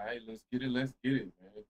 right, let's get it. Let's get it, man.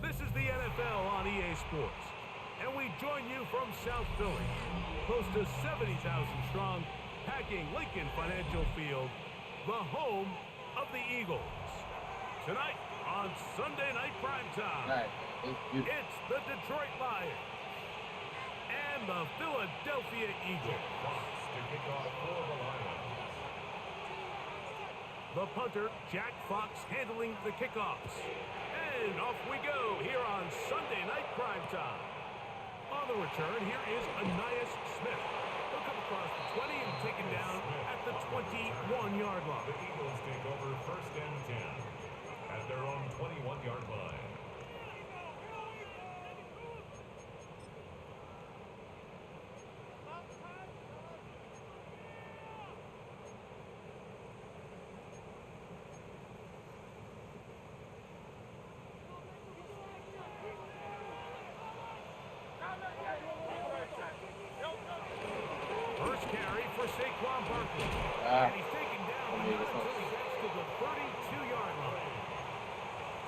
This is the NFL on EA Sports, and we join you from South Philly, close to 70,000 strong, packing Lincoln Financial Field, the home of the Eagles. Tonight on Sunday Night Primetime, All right, let's get it. it's the Detroit Lions and the Philadelphia Eagles. The punter, Jack Fox, handling the kickoffs. And off we go here on Sunday Night Primetime. On the return, here is Anais Smith. He'll come across the 20 and taken down at the 21-yard line. The Eagles take over first and 10 at their own 21-yard line. First carry for Saquon Barkley. And he's taken down until he gets to the 32-yard line.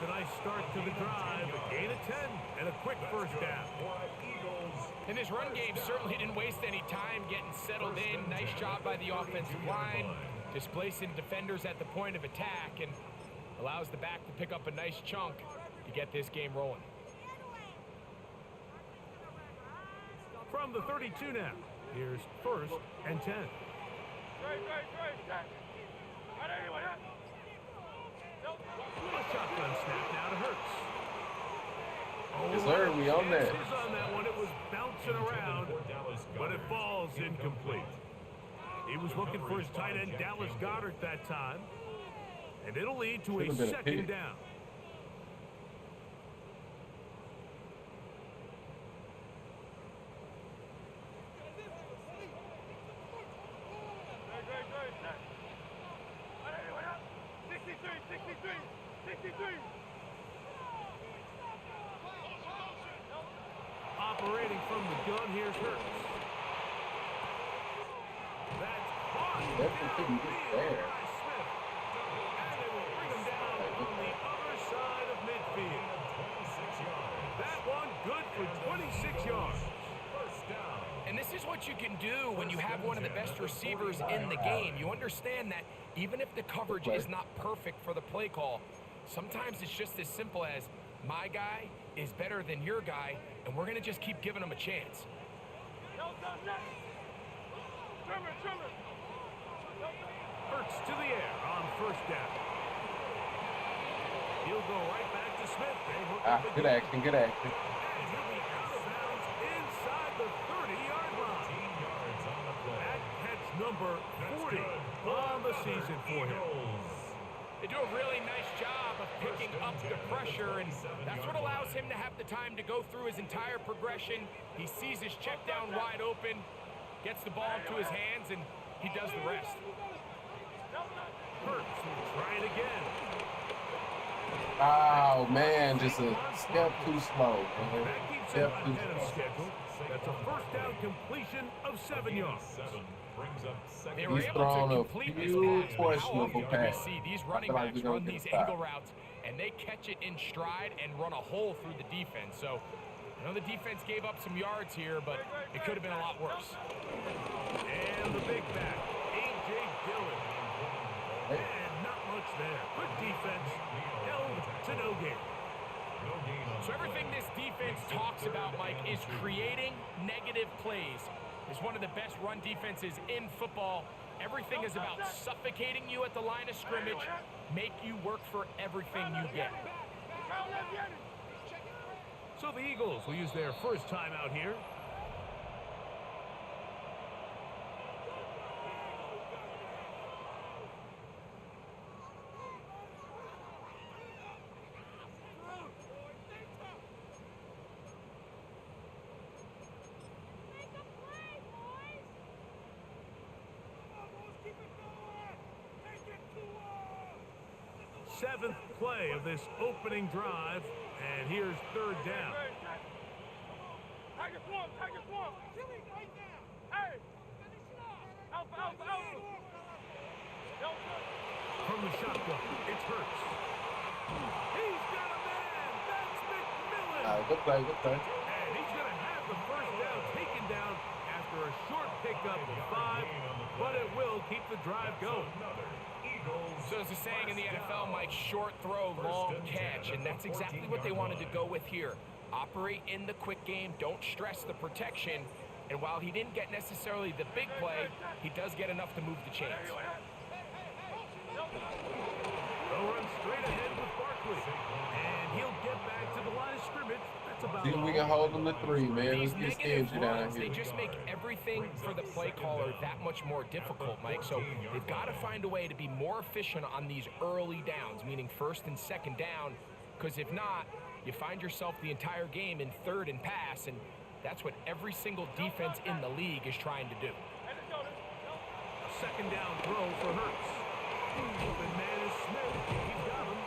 Tonight's start to the drive, a gain of 10 and a quick first down. And this run game certainly didn't waste any time getting settled in. Nice job by the offensive line, displacing defenders at the point of attack, and allows the back to pick up a nice chunk to get this game rolling. From the 32 now, here's first and 10. A shotgun snap now to Hurts. Yes, sir, we on that. Chances on that one. It was bouncing around, but it falls incomplete. He was looking for his tight end, Dallas Goedert, that time. And it'll lead to a Should've been a second pick. down. Operating from the gun, here's Hurts. That's caught. Definitely couldn't get there. By Smith. And they will bring him down on the other side of midfield. And this is what you can do when you have one of the best receivers in the game. You understand that even if the coverage is not perfect for the play call, sometimes it's just as simple as my guy is better than your guy, and we're going to just keep giving him a chance. Hurts to the air on first down. He'll go right back to Smith. Good action, good action. And he'll be out of bounds inside the 30-yard line. 15 yards on the play. At catch number 40 on the season for him. They do a really nice job of picking up the pressure, and that's what allows him to have the time to go through his entire progression. He sees his check down wide open, gets the ball into his hands, and he does the rest. Hurts will try it again. Oh man, just a step too slow. Man. That keeps him Step too ahead of slow. schedule. That's a first down completion of 7 yards. Brings up second. They were He's able thrown to a complete this few pass, but how questionable often do we passes. see these I running feel like backs we're gonna run get these a stop. angle routes, and they catch it in stride and run a hole through the defense. So I know the defense gave up some yards here, but it could have been a lot worse. And the big back, A.J. Dillon. And not much there. Good defense. Held to no gain. So everything this defense talks about, Mike, is creating negative plays. It's one of the best run defenses in football. Everything is about suffocating you at the line of scrimmage, make you work for everything you get. So the Eagles will use their first time out here. Seventh play of this opening drive, and here's third down. From the shotgun, it's Hurts. He's got a man. That's McMillan. Good play, good play. And he's going to have the first down taken down after a short pickup of 5, but it will keep the drive going. So there's a saying in the NFL, Mike, short throw, long catch, and that's exactly what they wanted to go with here. Operate in the quick game, don't stress the protection, and while he didn't get necessarily the big play, he does get enough to move the chains. They'll run straight ahead with Barkley, and he'll get back to the line of scrimmage. That's about See if we all. can hold them to 3, man. These Let's get negative stingy down runs, here. they just make everything for the play caller that much more difficult, Mike. So they've got to find a way to be more efficient on these early downs, meaning first and second down, because if not, you find yourself the entire game in third and pass, and that's what every single defense in the league is trying to do. A second down throw for Hurts. Open man is Smith. He's got him.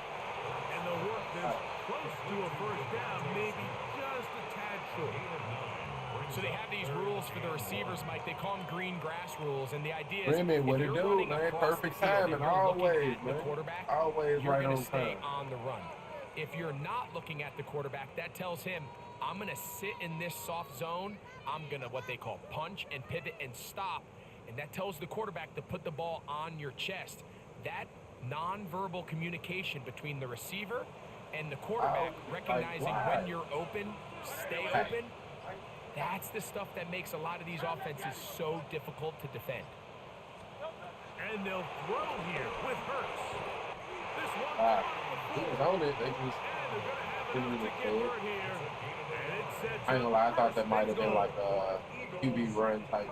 And they'll work this close to a first down, maybe just a tad short. So they have these rules for the receivers, Mike. They call them green grass rules, and the idea is Remy, what if it you're do, running man? across Perfect the field timing, and you're looking always, at the man. quarterback, Always you're right gonna on stay time. on the run. If you're not looking at the quarterback, that tells him, I'm going to sit in this soft zone. I'm going to what they call punch and pivot and stop. And that tells the quarterback to put the ball on your chest. That nonverbal communication between the receiver and the quarterback, recognizing when you're open, stay open, that's the stuff that makes a lot of these offenses so difficult to defend. And they'll throw here with Hurts. This one He was on it. They just didn't even say it. I ain't gonna lie, I thought that might have been like a QB run type.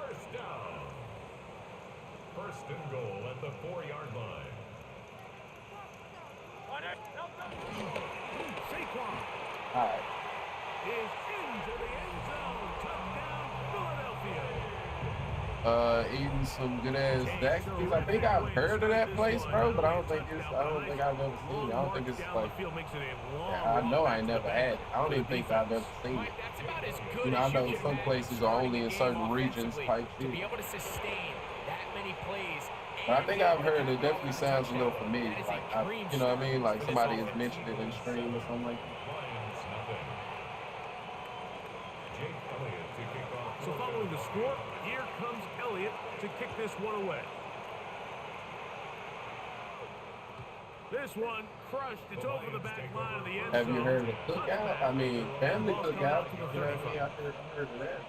First and goal at the 4-yard line. Saquon All right. is into the end zone. Touchdown, Philadelphia. Eating some good ass Zaxby's. I think I've heard of that place, bro, but I don't think I've ever seen it. I don't think it's like, yeah, I know I ain't never had it. I don't even think I've ever seen it. That's about as good You know, as I know you can some imagine places are only in certain offensively regions type to be shit. able to sustain that many plays. But I think I've heard it definitely sounds a little familiar. That is Like, a dream you know what I mean? Like for this somebody has offense. mentioned it in stream or something like that. Lions nothing. Jake Elliott to kick off. So following the the score. Here comes Elliott to kick this one away. This one crushed. It's over the back line of the end zone. Have you heard of cookout? I mean, family cookout. You know what I mean? I heard of that.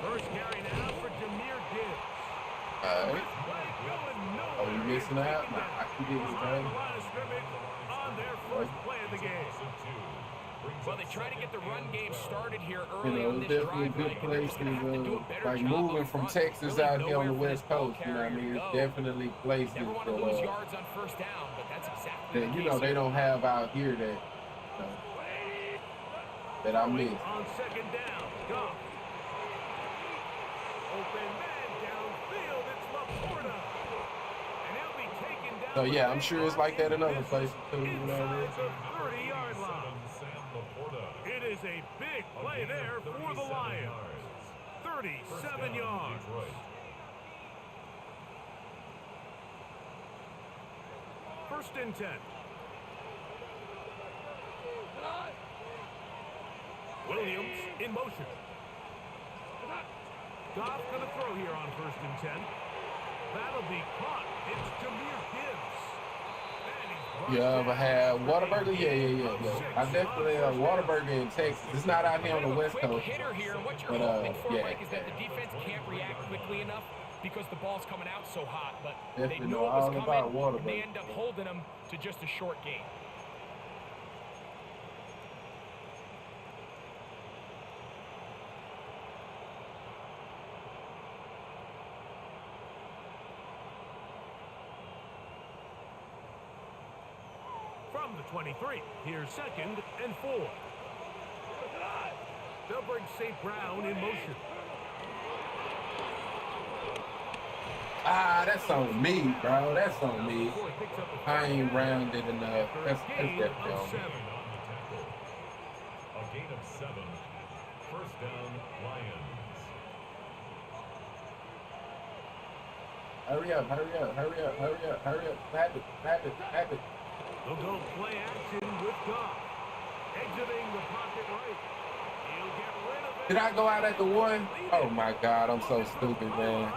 First carry now for Jameer Gibbs. Oh, you missing out? Nah, I can get his name. On their first play of the game. Well, they try to get the run game started here You early know, on it's this definitely a drive. good Right? They're place just gonna have to do a better like job moving up from front. Texas Really out here on the nowhere for West this ball Coast. You know what I carrier mean? to It's go. definitely places Never want to lose yards on first down, but that's exactly that the you know case they here. don't have out here that that I miss. On second down, Goff. Open man downfield. It's Laporta. And he'll be taken down. So yeah, I'm sure it's like that in other places too. You know what I mean? Inside the 30-yard line. It is a big play there for the Lions. 37 yards. First and 10. Williams in motion. Goff going to throw here on first and 10. That'll be caught. It's Jameer Gibbs. You ever had Whataburger? Yeah. I definitely had Whataburger in Texas. It's not out here on the West Quick Coast. hitter here. What you're But, hoping for, yeah, Mike, is that the defense can't react quickly enough because the ball's coming out so hot. But Definitely they knew know it was all about coming, and they Whataburger. end up holding them to just a short game. From the 23, here's second and 4. They'll bring St. Brown in motion. Ah, that's on me, bro. That's on me. Before he picks up a I ain't first down rounded enough. after a That's gain definitely of on me. 7. A gain of 7. First down, Lions. Hurry up. Have it. They'll go play action with Goff. Exiting the pocket right. He'll get rid of it. Did I go out at the 1? Oh my God, I'm so stupid, man.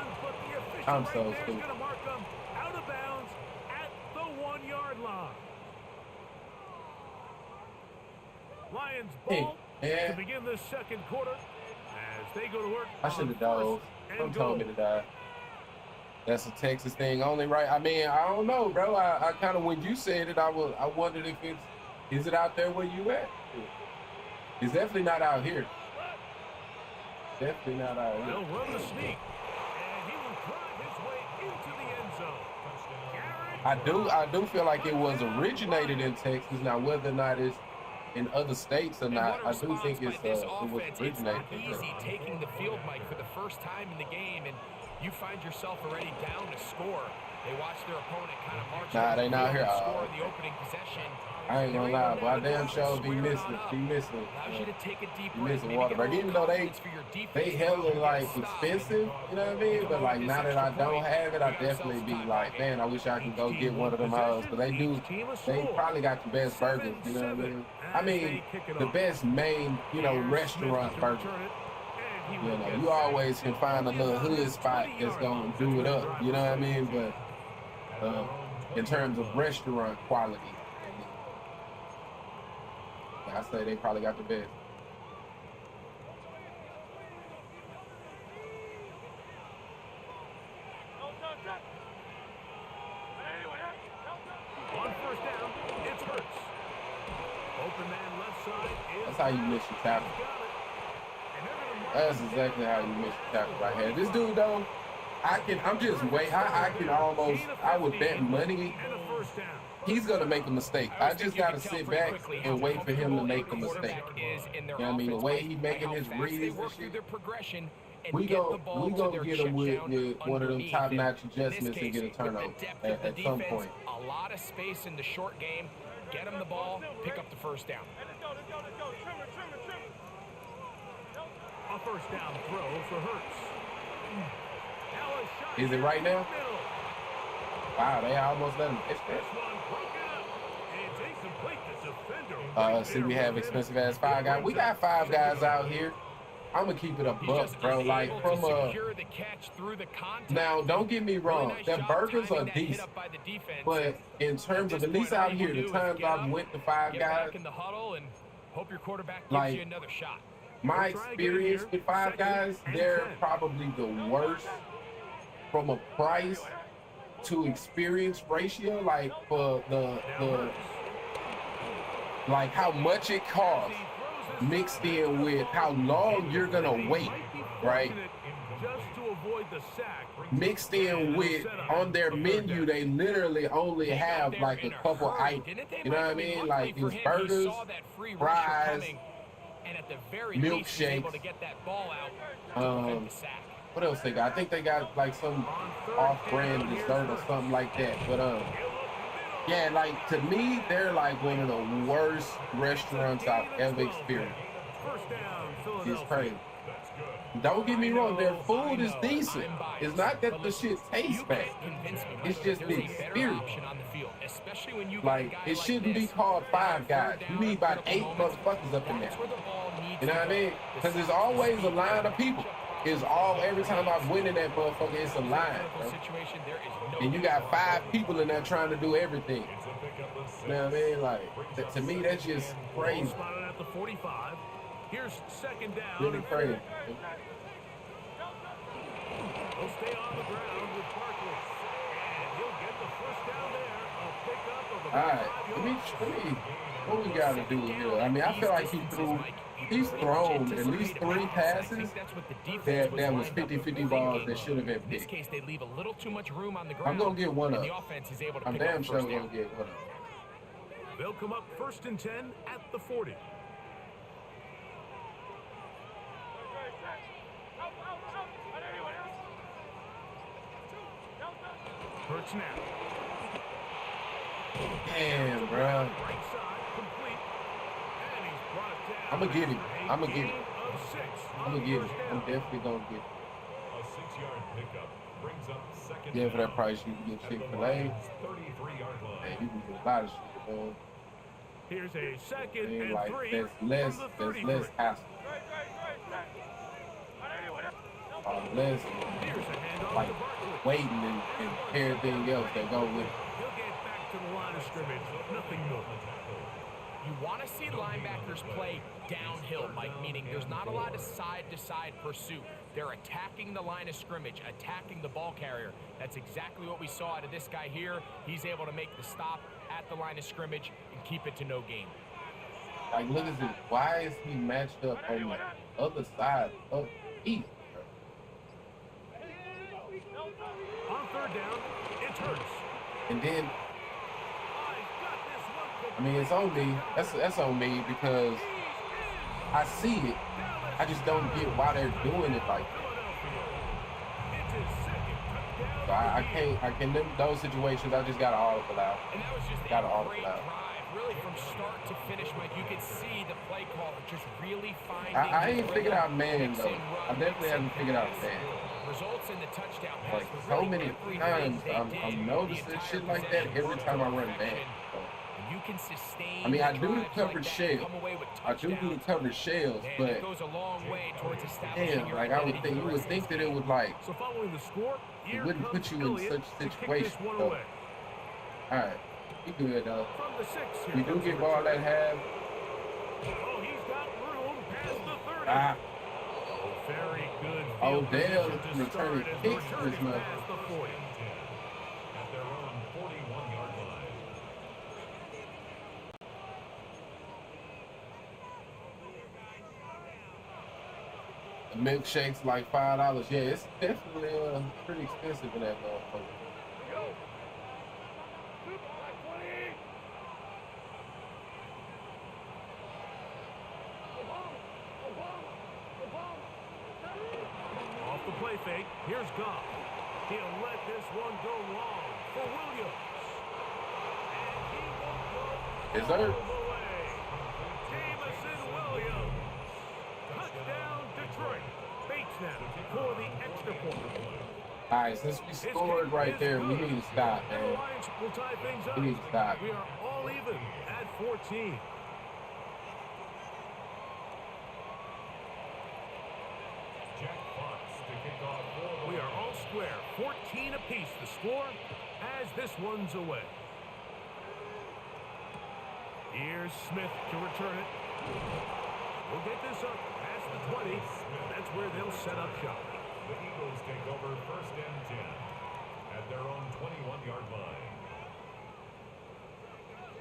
I'm so stupid. Going to mark them out of bounds at the 1-yard line. Lions ball Yeah. to begin the second quarter as they go to work. I should have dove. Some told me to die. That's a Texas thing only, right? I mean, I don't know, bro. I kind of, when you said it, I wondered if is it out there where you at? It's definitely not out here. Definitely not out here. They'll run the sneak, and he will drive his way into the end zone. I do feel like it was originated in Texas. Now, whether or not it's in other states or not, I do think it was originated It's not in Texas. easy taking the field, Mike, for the first time in the game, and you find yourself already down to score. They watch their opponent kind of march. Nah, they not here. Score in the opening possession. I ain't gonna lie, but I damn sure be missing. Allows you to take a deep breath. Missing Whataburger, even though they hella like expensive, you know what I mean? But like now that I don't have it, I definitely be like, man, I wish I could go get one of them hoes. But they probably got the best burgers, you know what I mean? I mean, the best main, restaurant burger. You know, you always can find a little hood spot that's gonna do it up, you know what I mean? But in terms of restaurant quality, I say they probably got the best. On first down, it's Hurts. Open man left side is. That's how you miss your tackle. That's exactly how you miss your tackle right here. This dude though, I would bet money he's gonna make a mistake. I just gotta sit back and wait for him to make a mistake. You know what I mean? The way he's making his reads and shit. We go get him with one of them top-notch adjustments and get a turnover at some point. A lot of space in the short game. Get him the ball, pick up the first down. A first down throw for Hurts. Is it right now? Wow, they almost let him catch This that. one broken up. It's incomplete. The defender right See, we there have with him. expensive ass It 5 guys. We brings got up 5 second guys and out 10. here. I'm gonna keep it a He's buck, just bro. Like unable from to secure the catch through the contact. now, don't get me Really wrong, nice their job burgers are timing that hit decent, up by the defense. but in terms of At at this least point, all out you here, wanna the do is times get I've up, went to 5 get guys, back in the huddle and hope your quarterback gives like you another shot. my We'll try again experience here. with 5 Second guys, and they're 10. probably the worst from a price to experience ratio. Like for the like how much it costs mixed in with how long you're gonna wait, right? Just to avoid the sack. Mixed in with on their menu, they literally only have like a couple items. You know what I mean? Like these burgers, fries, and at the very least he's able to milkshakes. get that ball out to prevent the sack. What else they got? I think they got like some off-brand dessert or something like that. But yeah, like to me, they're like one of the worst restaurants I've ever experienced. First down, It's Philadelphia. crazy. Don't get me wrong, their food is decent. It's not that the shit tastes bad. It's just the experience. Like, it shouldn't be called 5 guys. You need about 8 motherfuckers up in there. You know what I mean? Because there's always a line of people. Every time I've went in that motherfucker, it's a line, bro. And you got 5 people in there trying to do everything. You know what I mean? Like, to me, that's just crazy. Spotted at the 45. Here's second down. Really crazy. He'll stay on the ground with Barkley. And he'll get the first down there. A pickup of All about right, 5 let yards. me, what we got to do here? I mean, I feel like he's thrown at least 3 passes that was 50-50 balls that should have been In this picked. case, they leave a little too much room on the ground. I'm going to get one and up. the offense is able to I'm pick up damn the sure first going down. to get one up. They'll come up first and 10 at the 40. First snap. Damn, bro. Right side, complete. And he's brought down. I'm going to get him. A I'm going to get gain him. of 6 I'm on going to get him. first I'm down. definitely going to get him. A 6-yard pickup brings up second Yeah, for that down price, you can get at the Chick-fil-A. Lions' 33-yard line. Man, you can get a lot of shit, man. Here's a second And and like, 3 that's from the 33. less hassle. Less Here's a handoff like to Barkley. waiting and everything else that go with it. He'll get back to the line of scrimmage. Nothing more. You want to see linebackers play downhill, Mike, meaning there's not a lot of side-to-side pursuit. They're attacking the line of scrimmage, attacking the ball carrier. That's exactly what we saw out of this guy here. He's able to make the stop at the line of scrimmage and keep it to no gain. Like, look at this. Why is he matched up on the other side of East? On third down, it's Hurts. And then, He's got this one I mean, it's on me. That's on me because I see it. I just don't get why they're doing it like that. It's his second touchdown. So I can those situations. I just gotta audible out. And that was just a Gotta great audible out. drive, really from start to finish, Mike. You could see the play caller just really finding I the ain't figured out rhythm, man mix though. and run, I definitely mix haven't and figured out pass. man. Results in the touchdown pass. Like but so really many everything times they I'm did, noticing the entire shit like that possession every worked time I to run back. perfection. So, And you can sustain I mean, I do the drives covered like that shell. and come away with I do the touchdowns. covered shells, And but it goes a long way towards establishing damn, your like I would identity think for you the would rest think of that this it would like So following the score, here wouldn't comes put you in Elliott such to kick situations. this one So, away. all right, we good though. From the 6, here We do comes get the ball return. at half. Oh, he's got room past the 30. Ah, Very good field Odell position to returning start as kicks the for return this is mother. past the 40. At their own 41-yard line. the milkshake's like $5. Yeah, it's definitely pretty expensive in that motherfucker. Off the play fake, here's Goff. He'll let this one go long for Williams. And he will go Is there? all the way. Jamison Williams. Touchdown, Detroit. Bates now for the extra point. All right, since we His scored kick right is there, we good. need to stop, And the man. Lions will tie things up. We need to stop. We are all even at 14. Jack Fox to kick off for We are all square. 14 apiece the score as this one's away. Here's Smith to return it. We'll get this up past the 20. That's where they'll set up shop. The Eagles take over first and 10 at their own 21-yard line.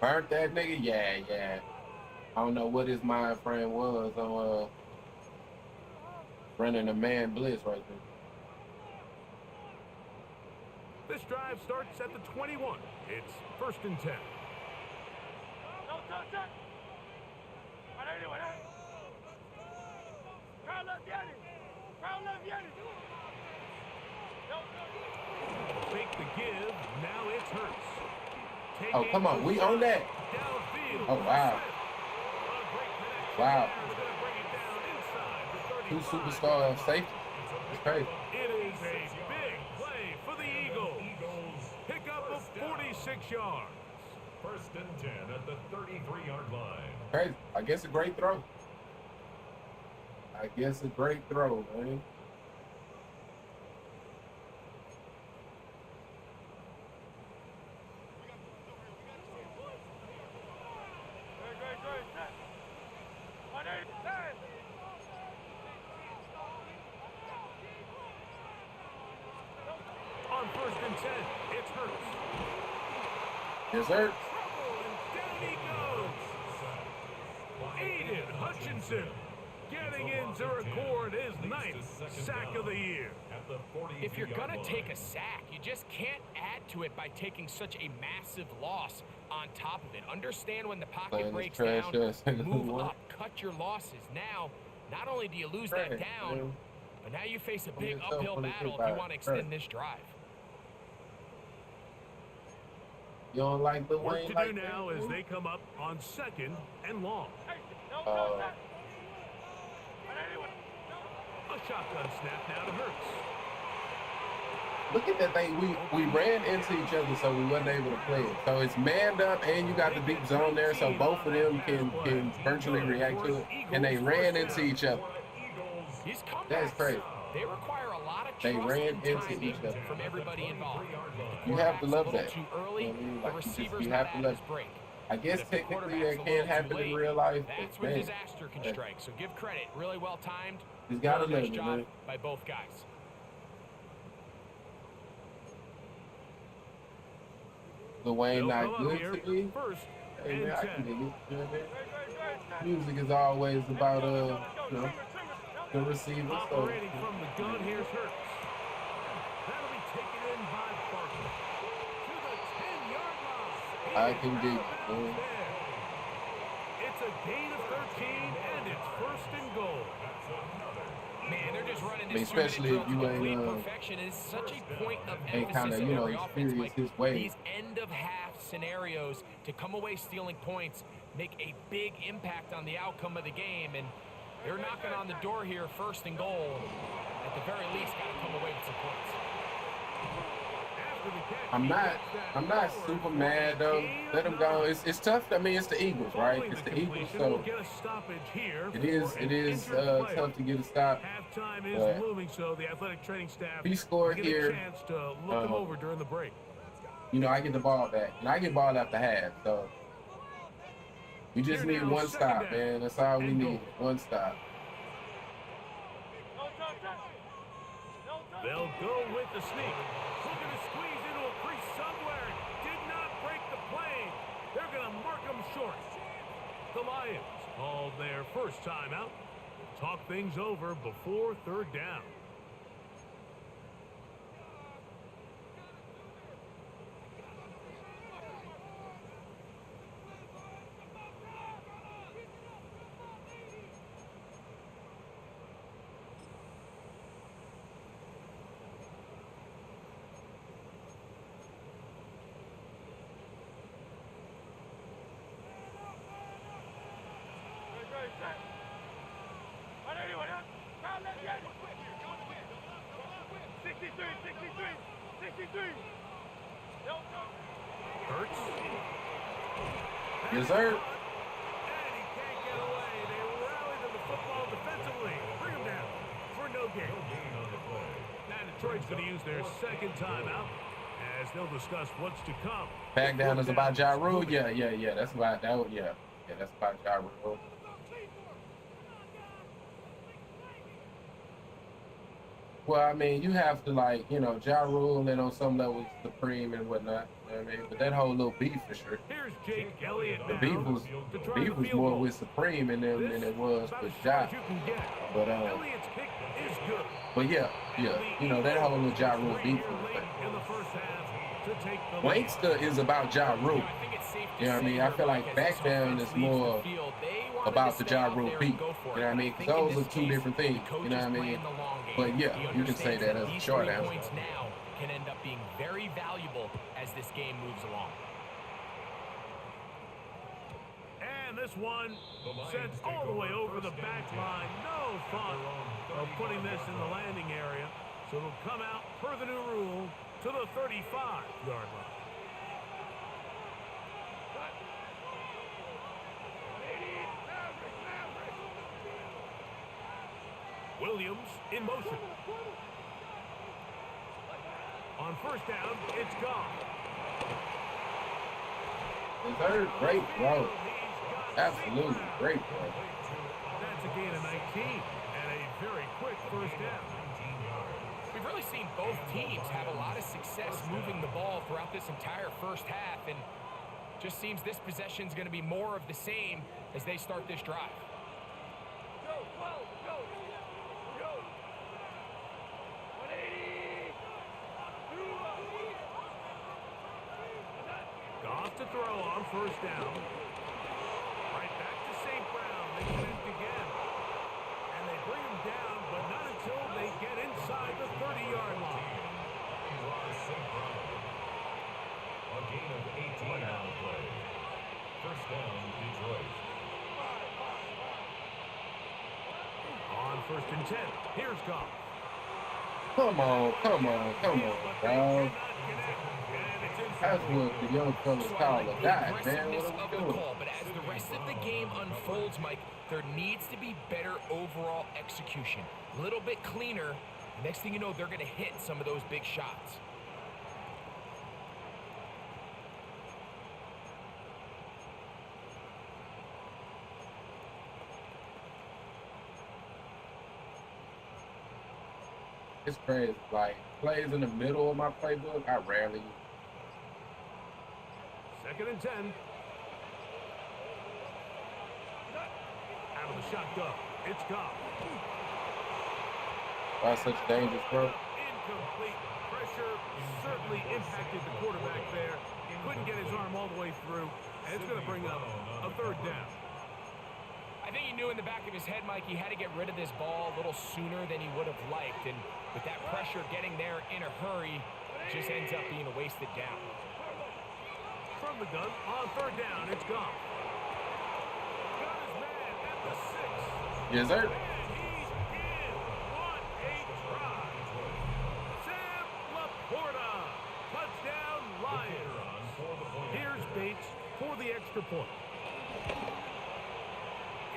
Burnt that nigga? Yeah, yeah. I don't know what his mind frame was on running a man blitz right there. This drive starts at the 21. It's first and 10. Fake the give. Now it's Hurts. Oh, come on. We on that. Downfield. Oh, wow. Wow. Two superstar safety. It's crazy. It is a big play for the Eagles. Pick up of 46 yards. First and 10 at the 33-yard line. Crazy. I guess a great throw. I guess a great throw, man. On first and 10, it's Hurts. Yes, sir. Down he goes. Aiden Hutchinson getting in to record his ninth sack of the year. At the If you're 42-yard going to line. take a sack, you just can't add to it by taking such a massive loss on top of it. Understand when the pocket Playing this breaks trash down, ass nigga move one. up, cut your losses. Now, not only do you lose Trash, that down, man. but now you face a I'm big just so uphill funny battle if about you it. want to extend Trash. this drive. You don't like the Work Wayne to like do now that, as dude? they come up on second and long. A shotgun snap now to Hurts. Look at that thing. We ran into each other, so we wasn't able to play it. So it's manned up, and you got the deep zone there, so both of them can virtually react to it. And they ran into each other. These comebacks, That's crazy. they require a lot of They trust ran and into timing each other. from everybody involved. The You have to quarterback's love a little that. too early, You know what I mean? the Like, you just- receiver's you not have to at love his break. I guess If the technically quarterback's that a can't little happen too in late, real life. That's but when man, disaster can strike. So give credit. Really well timed. He's gotta Really nice love it, job man. by both guys. the Wayne They'll not come up good here to me. first Hey and man, I 10. can dig it. You know what I mean? Music is always about you know, the receiver. So Operating from the gun, here's Hurts. That'll be taken in by Barkley. To the 10-yard line. I can dig it, man. It's a gain of 13, and it's first and goal. Man, they're just running I mean, this especially drill if to you complete ain't, perfection is such a point of ain't emphasis kinda, in you know, every offense. experience Mike. his way. These end-of-half scenarios to come away stealing points make a big impact on the outcome of the game, and they're knocking on the door here, first and goal. At the very least, got to come away with some points. After the catch, I'm he not gets that I'm not forward super for mad a though. gain Let of him go. 9. It's tough. I mean, it's the Eagles, right? Following It's the the Eagles, completion, so we'll get a stoppage here it for is an tough injured player. to get a stop. Halftime is But looming, so the athletic training staff he scored get here. a chance to look him over during the break. You know, I get the ball back, and I get ball after half. So we just Here need now, one second stop, down man. That's all we and need. goal. One stop. They'll go with the sneak. Looking to squeeze into a crease somewhere. Did not break the plane. They're going to mark him short. The Lions called their first timeout. Talk things over before third down. Hurts. Yes, sir. And he can't get away. They rally to the football defensively. Bring him down for no gain. Now Detroit's going to use their second timeout as they'll discuss what's to come. Back down is about Ja Rule. Yeah. That's about that. Yeah, that's about Ja Rule. Well, I mean, you have to, like, you know, Ja Rule and on some level supreme and whatnot. You know what I mean? But that whole little beef for sure. Here's Jake Elliott The now beef was more with Supreme in them than it was with Ja. But Elliott's kick is good. But yeah, you know, that whole little Ja Rule beef. In the first half to take the Wankster is about Ja Rule. You know what I mean? I feel like back down is more about the Ja Rule beat. You know what I mean? Because those are two different things. You know what I mean? But yeah, you can say that as a short answer. Points now can end up being very valuable as this game moves along. And this one sent all the way over the back line. No thought of putting this in the landing area. So it'll come out per the new rule to the 35-yard line. Williams in motion. On first down, it's gone. Third, great throw. Absolutely great throw. That's a gain of 19 and a very quick first down. We've really seen both teams have a lot of success moving the ball throughout this entire first half, and just seems this possession is going to be more of the same as they start this drive. Goff to throw on first down. Right back to St. Brown. They connect again. And they bring him down, but not until they get inside the 30-yard line. A gain of 18 on the play. First down, Detroit. On first and 10, here's Goff. Come on, dog. That's what the young fellas call a dive, man. What are we doing? But as the rest of the game unfolds, Mike, there needs to be better overall execution. A little bit cleaner. Next thing you know, they're going to hit some of those big shots. It's crazy. Like, plays in the middle of my playbook, I rarely use. Second and 10. Out of the shotgun, it's Goff. Why such a dangerous throw? Incomplete. Pressure certainly impacted the quarterback there. He couldn't get his arm all the way through, and it's going to bring up a third down. I think he knew in the back of his head, Mike, he had to get rid of this ball a little sooner than he would have liked. And with that pressure getting there in a hurry, it just ends up being a wasted down. From the gun, on third down, it's Goff. Got his man at the 6. Yes, sir. And he's in. What a try. Sam Laporta. Touchdown, Lions. Here's Bates for the extra point.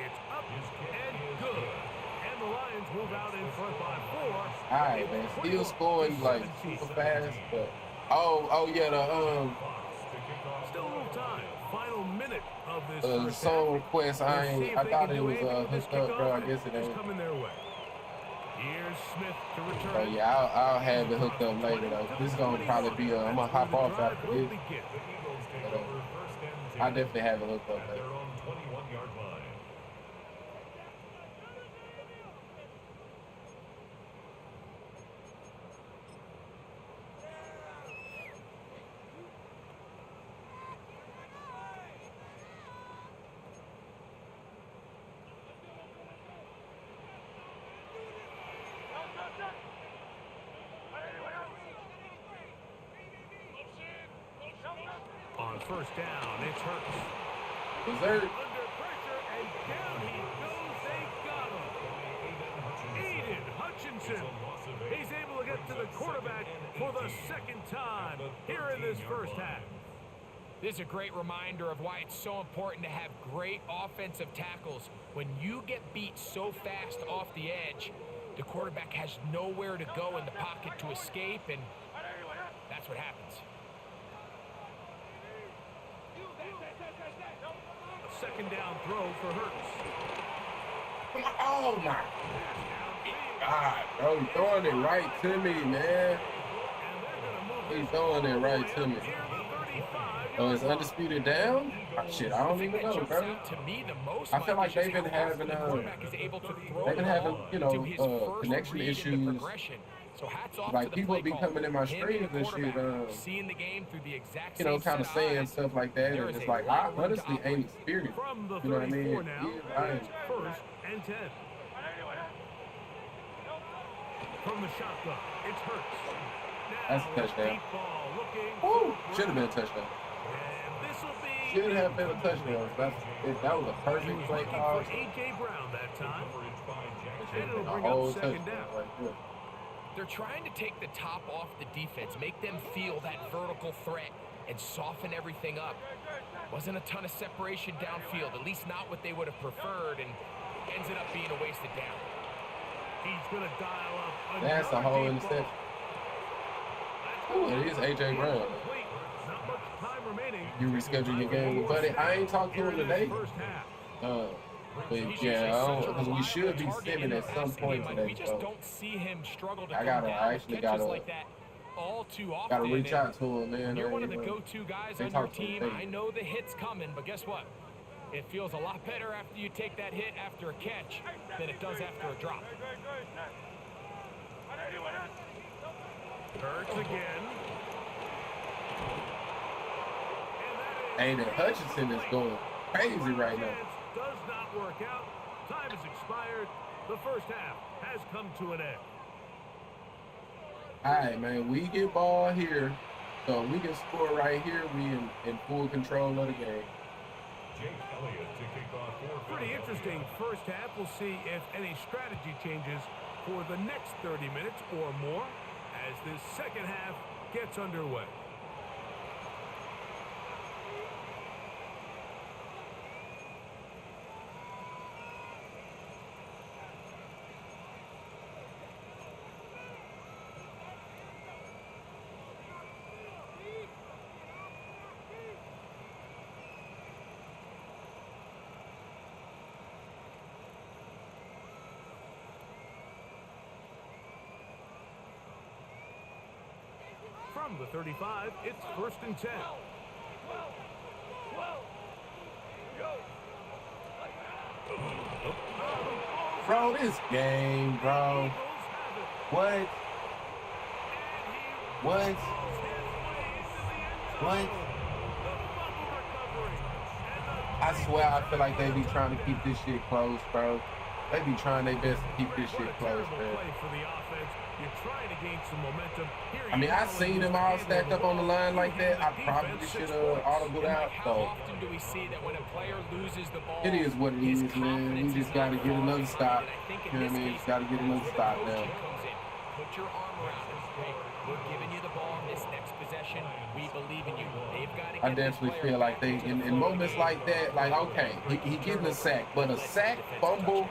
It's up and good. And the Lions move out in front by 4. All right, man. Still scoring like super fast, but yeah, Still a little time. Final minute of this the song request. I thought it was hooked up, bro. I guess it ain't. Coming their way. Here's Smith to return. Oh yeah, I'll have it hooked up later though. This is gonna probably be I'm gonna hop off after this. But, I definitely have it hooked up later. Their own 21-yard line. On first down, it's Hurts. Dessert. Under pressure, and down he goes. They got him. Aiden Hutchinson Hutchinson. He's able to get to the quarterback for the second time here in this first half. This is a great reminder of why it's so important to have great offensive tackles. When you get beat so fast off the edge, the quarterback has nowhere to go in the pocket to escape, and that's what happens. A second down throw for Hurts. Oh my God, bro, he's throwing it right to me, man. He's throwing it right to me. Oh, it's undisputed down? Oh, shit, I don't even know, bro. I feel like they've been having, you know, connection issues. Like, people be coming in my streams and shit, you know, kind of saying stuff like that, and it's like, I honestly ain't experienced. You know what I mean? Yeah, I ain't. First and 10. From the shotgun, it's Hurts. That's a touchdown. Woo! Should have been a touchdown. Should have been a touchdown. That was a perfect play call. A.J. Brown that time. And it'll bring up second down. They're trying to take the top off the defense, make them feel that vertical threat, and soften everything up. Wasn't a ton of separation downfield, at least not what they would have preferred, and ends up being a wasted down. He's going to dial up. That's a whole interception. Oh, it is A.J. Brown. Not much time remaining. You reschedule your game with Buddy. I ain't talked to him today. But yeah, because we should be simming at some point today. We just don't see him struggle to I actually gotta like that all too often. Gotta reach out to him, man. You're one of the go-to guys on your team. I know the hit's coming, but guess what? It feels a lot better after you take that hit after a catch than it does after a drop. Hurts again. Hey, that Hutchinson is going crazy right now. Does not work out. Time has expired. The first half has come to an end. All right, man. We get ball here, so we can score right here. We in full control of the game. Pretty interesting first half. We'll see if any strategy changes for the next 30 minutes or more as this second half gets underway. From the 35, it's first and 10. Bro, this game, bro. What? I swear, I feel like they be trying to keep this shit close, bro. They be trying their best to keep this shit close, man. I mean, I seen them all stacked up on the line like that. I probably should have audibled out. So it is what it is, man. We just got to get another stop. You know what I mean? Just got to get another stop now. Put your arm around him. Hey, we're giving you the ball in this next possession. We believe in you. They've got to get I definitely feel like they, in moments like that, like, okay, he getting a sack, but a sack, fumble,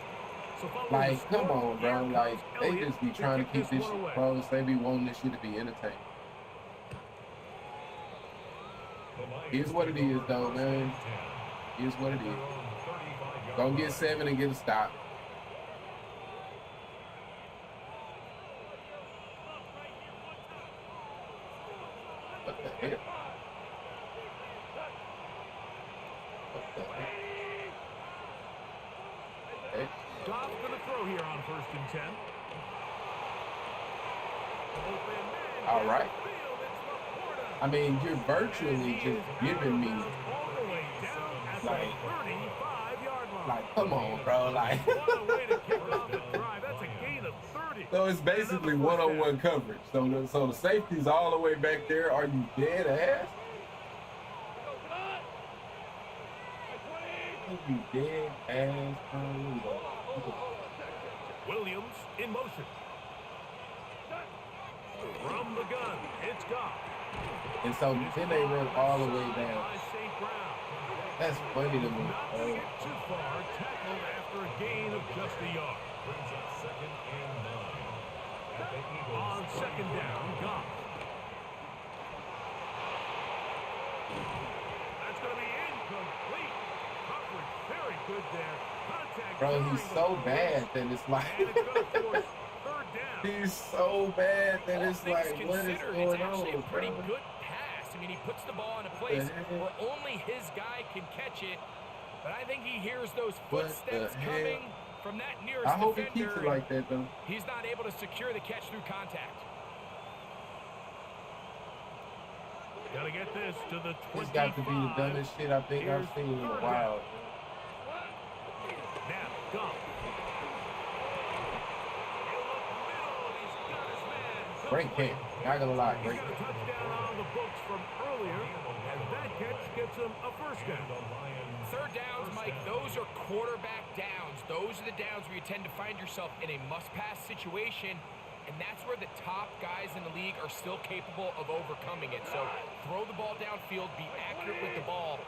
like, come on, bro. Like, they just be trying to keep this shit close. They be wanting this shit to be entertaining. Here's what it is, though, man. Here's what it is. Don't get 7 and get a stop. What the heck? Dobbs going to throw here on first and 10. All right. I mean, you're virtually just giving me, like, come on, bro, like. So it's basically one-on-one coverage. So the safety's all the way back there. Are you dead ass? Are you dead ass? Williams in motion. From the gun, it's Goff. And so then they run all the way down. By St. Brown. That's funny to me. Not going to get too far. Tackled after a gain of just a yard. Brings up 2nd and 9. At the Eagles. On 2nd down, Goff. That's going to be incomplete. Coverage very good there. Contact. Bro, he's so bad that it's like And it's going to force 3rd down. he's so bad that All it's things like what is considered, going it's actually on, a pretty bro? good pass. I mean, he puts the ball in a place where only his guy can catch it. But I think he hears those What footsteps the hell? coming from that nearest I hope he defender. keeps it like that though. He's not able to secure the catch through contact. Got to get this to the 25. This got to be the dumbest shit I think I've seen in a while. Now, Goff. Great kick. Not gonna lie, He's great got a kick. touchdown on the books from earlier, and that catch gets him a 1st down. 3rd downs, Mike, those are quarterback downs. Those are the downs where you tend to find yourself in a must-pass situation, and that's where the top guys in the league are still capable of overcoming it. So throw the ball downfield, be accurate with the ball.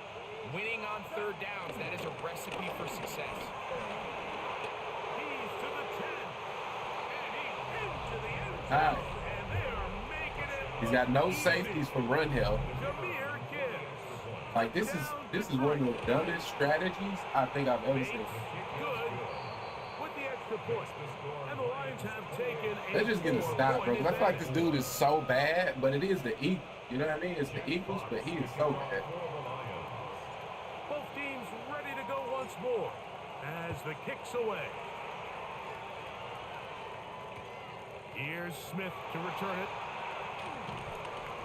Winning on 3rd downs, that is a recipe for success. He's to the 10, and he's into the end zone, All right. and they are making it. He's got no safeties for run help. Jameer Gibbs. Like this is one of the dumbest strategies I think I've ever seen. Good with the extra point. And the Lions have taken a They're just gonna stop, bro. 'Cause I feel like this dude is so bad, but it is the Eagles. You know what I mean? It's the Eagles, but he is so bad. Both teams ready to go once more as the kick's away. Here's Smith to return it.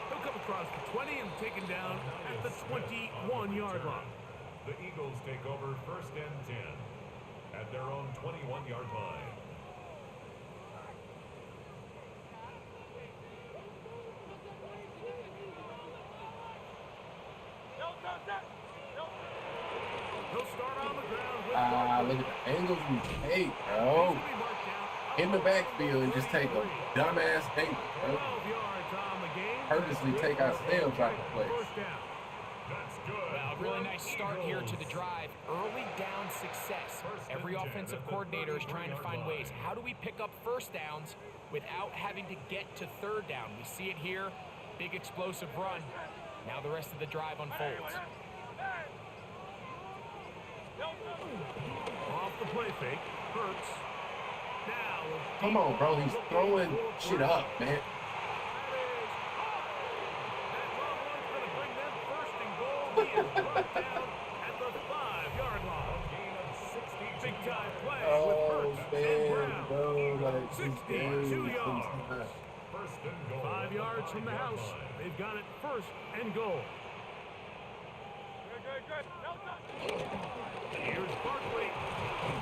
He'll come across the 20 and taken down at the 21-yard line. The Eagles take over 1st and 10 at their own 21-yard line. He'll start on the ground with Look at the angles we take, bro. In the backfield and just take a dumbass angle, bro. 12 yards on the game. Purposely take ourselves out of the place. 1st down. That's good. Well, a really nice start here to the drive. Early down success. Every offensive coordinator is trying to find ways. How do we pick up 1st downs without having to get to 3rd down? We see it here. Big explosive run. Now the rest of the drive unfolds. Off the play fake. Hurts. Now. Come on, bro. He's throwing shit up, man. Big time play Oh, with Hurts and man, Brown. bro. Like, 62 this yards. game. 1st and goal. 5 yards from the house. They've got it 1st and goal. Here's Barkley. And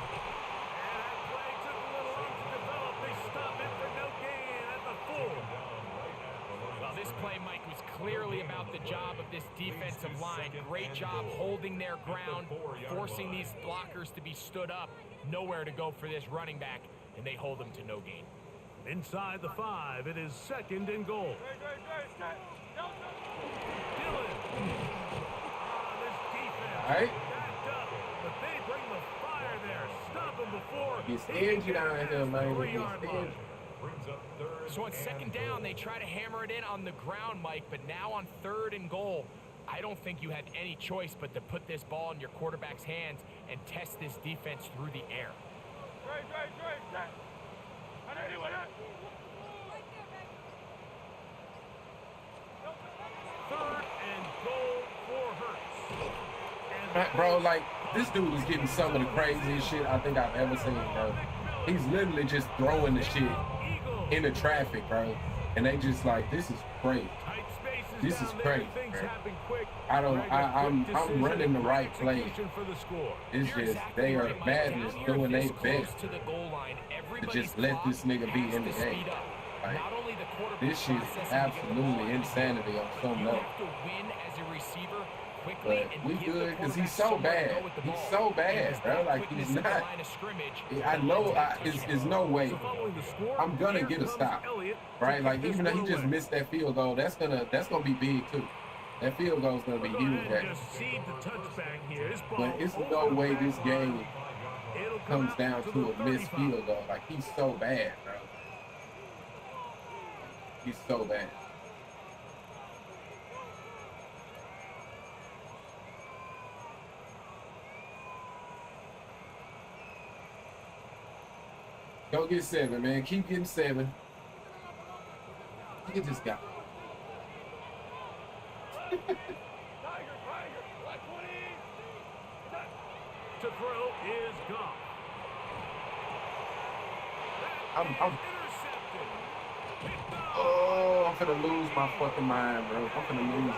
that play took a little long to develop. They stop it for no gain at the 4. Well, this play, Mike, was clearly about the job of this defensive line. Great job holding their ground, forcing these blockers to be stood up. Nowhere to go for this running back, and they hold them to no gain. Inside the 5, it is 2nd and goal. Dillon. This defense All right. backed up, but they bring the fire there. Stop him before He's he can stingy get down past here, the man. 3-yard He's line. stingy. Brings up 3rd So on 2nd down, they try to hammer it in on the ground, Mike, but now on 3rd and goal, I don't think you have any choice but to put this ball in your quarterback's hands and test this defense through the air. Third and goal for Hurts. And Bro, like, this dude is getting some of the craziest shit I think I've ever seen, bro. He's literally just throwing the shit Eagles. into traffic, bro. And they just like, this is crazy. Tight spaces This down is there. crazy, Things bro. happen quick. I'm Quick decision, running the quick right play. execution for the score. It's You're just, exactly they are right, Mike. madness Down here doing this they close best. to the goal line, to everybody's just let clock this nigga be has in the to game. speed up. Like, Not only the quarterback This shit is processing to get the ball absolutely out. insanity on some You level. have to win as a receiver quickly But and we give the good because quarterback he's so somewhere to bad. go with the He's ball. so And bad, it's bro. that Like, he's quickness at the not. line of scrimmage I that know led to that touchdown. there's no way So following the score, I'm gonna here get a comes stop, Elliott to right? kick Like, this even though he one just away. missed that field goal, that's gonna be big too. That field goal is gonna be We'll go huge. ahead and just cede the touchback here. This ball But it's over no the way back this line. game It'll come comes out down to to the a missed 35. field goal. Like, he's so bad, bro. He's so bad. Go get 7, man. Keep getting 7. Look at this guy. To throw is gone. I'm Intercepted. Picked off. Oh, I'm finna lose my fucking mind, bro. I'm finna lose.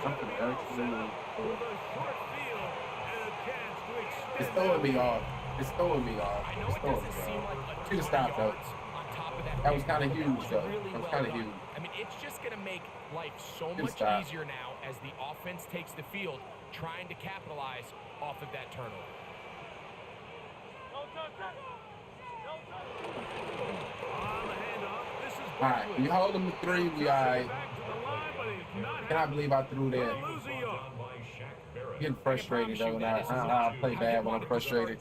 I'm finna actually lose. With a short field and a chance to extend It's throwing me that off. It's throwing me off. I know It's it throwing doesn't me seem off. like a Should've ton of stopped, though. yards on top of that. That was pick, kinda but huge, was though. really That was well kinda done. huge. I mean, it's just going to make life so Should've much stopped. easier now as the offense takes the field, trying to capitalize off of that turnover. on the handoff. This is All right, we hold them to 3. We all right. back to the line, but he's not Can I believe I threw that? gonna lose a yard. Getting frustrated though, and I play bad when I'm frustrated.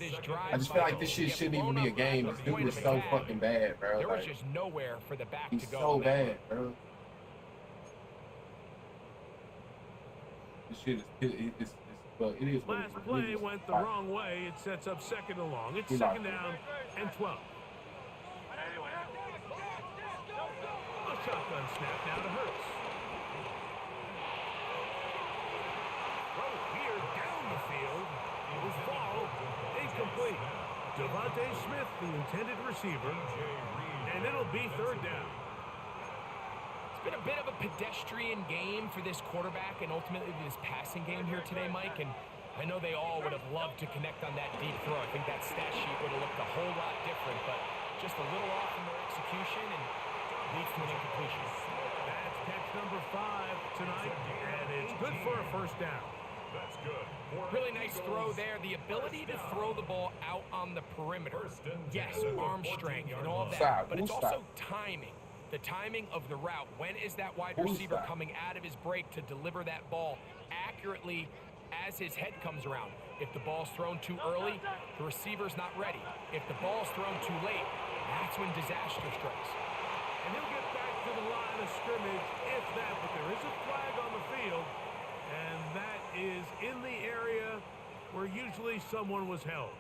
I just feel like this shit shouldn't even be a game. This dude is so fucking bad, bro. There was Like, just nowhere for the back he's to go. so on that bad, run. bro. This shit is well, it is what it Last is. play went the All right. wrong way. It sets up second and long. It's We second lost. down and 12. A shotgun snap now to Hurts. Throw here down the field. It was ball incomplete. Devontae Smith, the intended receiver, and it'll be third down. It's been a bit of a pedestrian game for this quarterback and ultimately this passing game here today, Mike. And I know they all would have loved to connect on that deep throw. I think that stat sheet would have looked a whole lot different, but just a little off in their execution and leads to an incompletion. That's catch number 5 tonight, and it's good for a first down. That's good. Really nice throw there. The ability to throw the ball out on the perimeter. Yes, arm strength and all of that, but it's also timing. The timing of the route. When is that wide receiver coming out of his break to deliver that ball accurately as his head comes around? If the ball's thrown too early, the receiver's not ready. If the ball's thrown too late, that's when disaster strikes. And he'll get back to the line of scrimmage if that, but there is a flag on the field, and that is in the area where usually someone was held.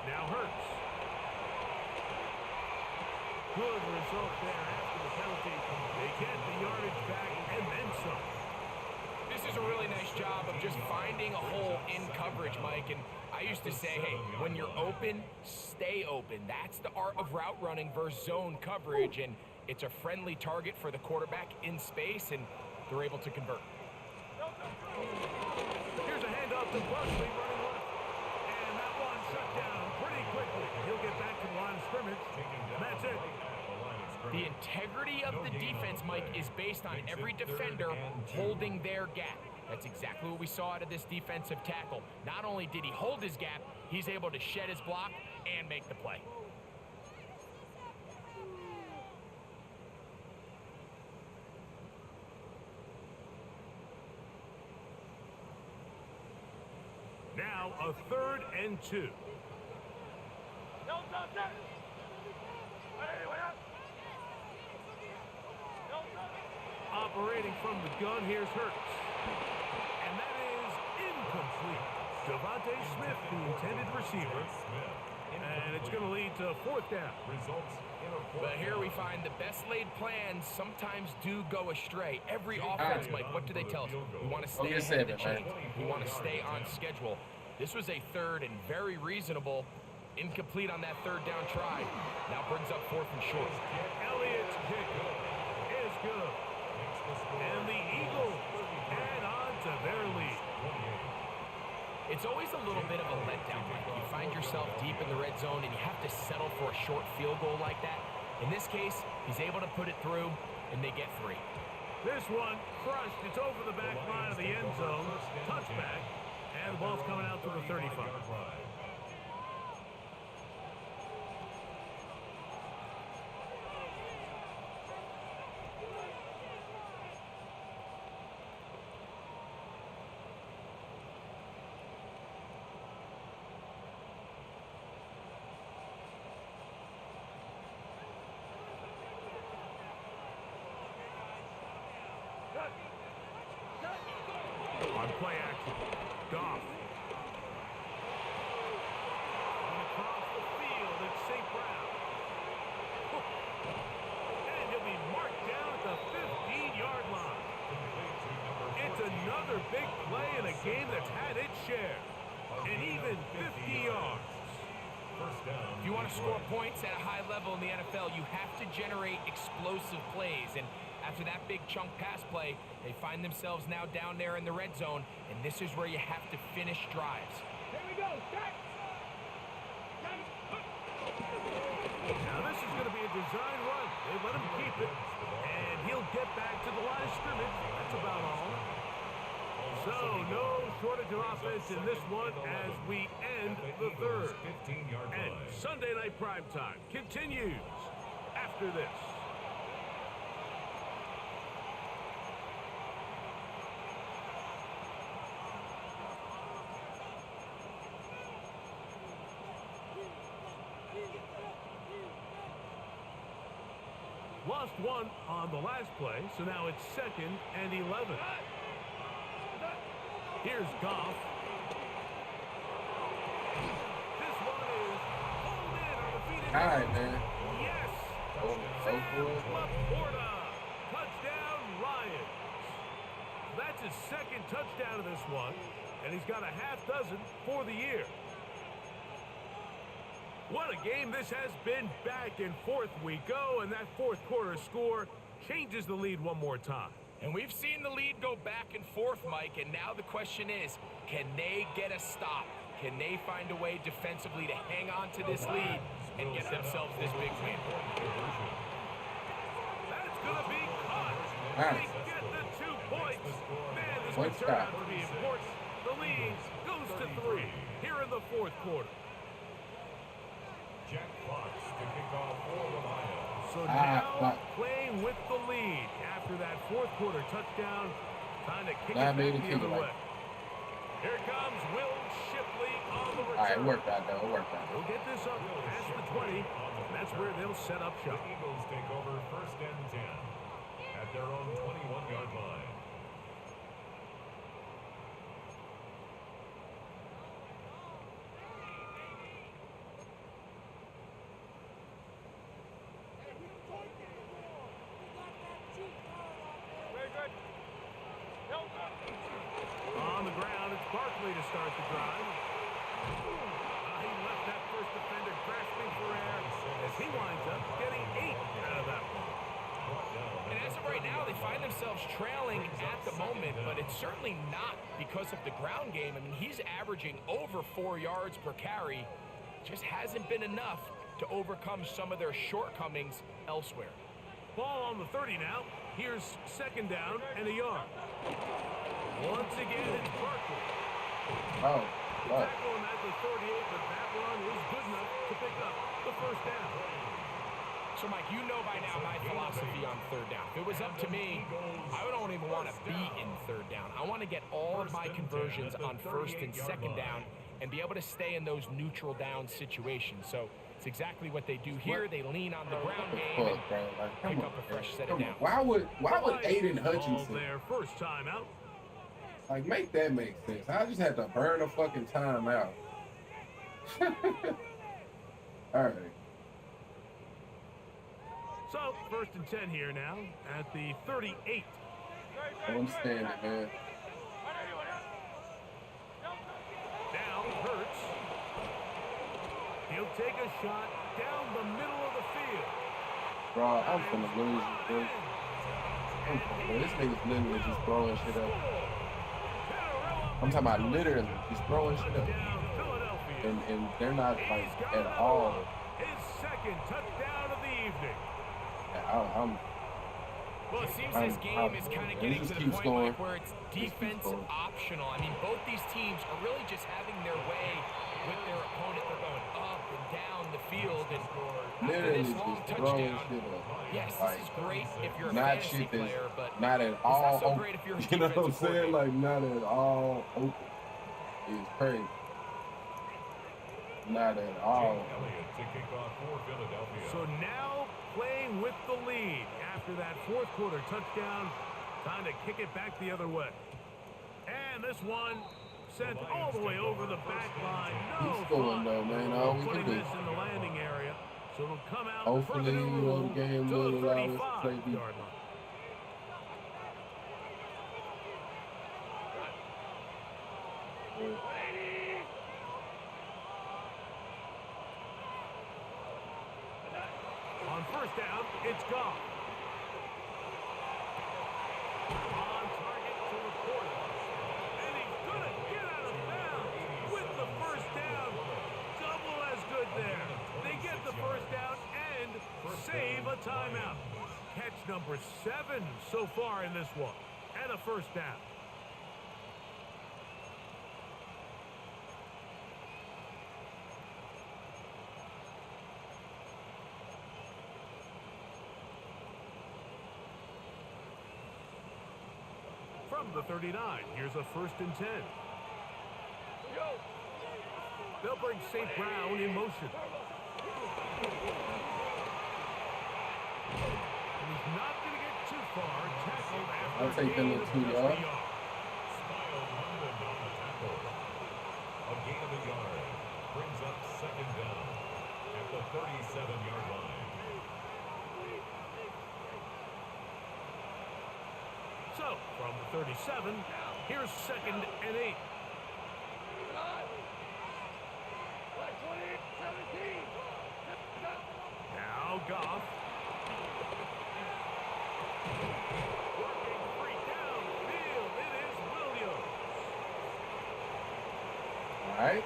Now Hurts. Good result there after the penalty. They get the yardage back and then some. This is a really nice job of just finding a hole in coverage, Mike. And I used to say, hey, when you're open, stay open. That's the art of route running versus zone coverage. And it's a friendly target for the quarterback in space, and they're able to convert. Here's a handoff to Barkley running left. And that one shut down pretty quickly. He'll get back to the line of scrimmage. That's it. The integrity of the defense, Mike, is based on every defender holding their gap. That's exactly what we saw out of this defensive tackle. Not only did he hold his gap, he's able to shed his block and make the play. Now a 3rd and 2. Operating from the gun, here's Hurts. And that is incomplete. Devontae Smith, the intended receiver. And And it's going to lead to 4th down. Results in a fourth But here we down. find the best laid plans sometimes do go astray. Every offense, Mike, what do they tell us? We want to stay get ahead of the 7, man. chains. We want to stay on schedule. This was a 3rd and very reasonable. Incomplete on that 3rd down try. Now brings up 4th and short. Elliott's kick is good. And the Eagles add on to their lead. It's always a little bit of a letdown, Mike. You find yourself deep in the red zone and you have to settle for a short field goal like that. In this case, he's able to put it through, and they get 3. This one crushed. It's over the back line of the end zone. Touchback. And the ball's coming out to the 35. On play action, Goff. And across the field, it's St. Brown. And he'll be marked down at the 15-yard line. It's another big play in a game that's had its share. And even 50 yards. First down. If you want to score points at a high level in the NFL, you have to generate explosive plays. And after that big chunk pass play, they find themselves now down there in the red zone, and this is where you have to finish drives. Here we go. Now this is going to be a design run. They let him keep it, and he'll get back to the line of scrimmage. That's about all. So no shortage of offense in this one as we end the 3rd. 15-yard And line. Sunday Night Primetime continues after this. Lost one on the last play, so now it's 2nd and 11. Here's Goff. This one is pulled in on the feet. All right, man. Yes! So good. Laporta. Touchdown, Lions. That's his 2nd touchdown of this one, and he's got a half dozen for the year. What a game this has been. Back and forth we go, and that 4th quarter score changes the lead one more time. And we've seen the lead go back and forth, Mike, and now the question is, can they get a stop? Can they find a way defensively to hang on to this lead and get themselves this big win? That's going to be caught. Nice. They get the 2 points. Man, this Point one turned stop. out to be important. The lead goes to 3 here in the 4th quarter. Jack Fox to kick off for the Lions. So now playing with the lead after that 4th quarter touchdown. Time to kick it back the other way. Here comes Will Shipley on the return. All right, it worked out, though. It worked out. We'll get this up past the 20. And that's where they'll set up shop. The Eagles take over 1st and 10 at their own 21-yard line. On the ground, it's Barkley to start the drive. He left that first defender grasping for air as he winds up getting 8 out of that one. And as of right now, they find themselves trailing at the moment, but it's certainly not because of the ground game. I mean, he's averaging over 4 yards per carry. Just hasn't been enough to overcome some of their shortcomings elsewhere. Ball on the 30 now. Here's 2nd down and a yard. Once again, it's Barkley. Oh, what? Tackle him at the 38, but that run is good enough to pick up the 1st down. So, Mike, you know by now my philosophy on 3rd down. If it was up to me, I don't even want to be in 3rd down. I want to get all of my conversions on 1st and 2nd down and be able to stay in those neutral down situations. So it's exactly what they do here. They lean on the ground game and pick up a fresh set of downs. Why would Aiden Hutchinson, Their first time out. like, make that make sense? I just had to burn a fucking time out. All right. So, 1st and 10 here now at the 38. I understand it, man. Now, Hurts. He'll take a shot down the middle of the field. Bro, I'm finna lose this, bro. This nigga's literally just throwing shit up. I'm talking about literally just throwing shit up. And they're not like at all. His second touchdown of the evening. Yeah, Well, it seems this game is kind of getting to the point, Mike, where it's defense optional. I mean, both these teams are really just having their way with their opponent. They're going up and down the field, and after this long touchdown, yes, this is great if you're a fantasy player, but not at it's all not so open. great if you're a You know what I'm defensive saying? coordinator. Like, not at all open. It's crazy. Not at all. Elliott to kick off for Philadelphia. So now playing with the lead after that 4th quarter touchdown. Time to kick it back the other way. And this one sent all the way over the back line. No He's going fun. though, man. All we Putting can do. this in the landing area. So it'll come out Hopefully, further you know, the game to will the allow us to play 35-yard line. On 1st down, it's Goff. On target to the quarterback. And he's going to get out of bounds with the 1st down. Double as good there. They get the 1st down and save a timeout. Catch number 7 so far in this one. And a 1st down. From the 39, here's a 1st and 10. They'll bring St. Brown in motion. And he's not going to get too far. Tackled after I'll take them gain at of 2 just a yards. yard. Smile London on the tackle. A gain of a yard. Brings up 2nd down at the 37-yard line. So, from the 37, here's 2nd and 8. Now Goff. Working free downfield. It is Williams. All right.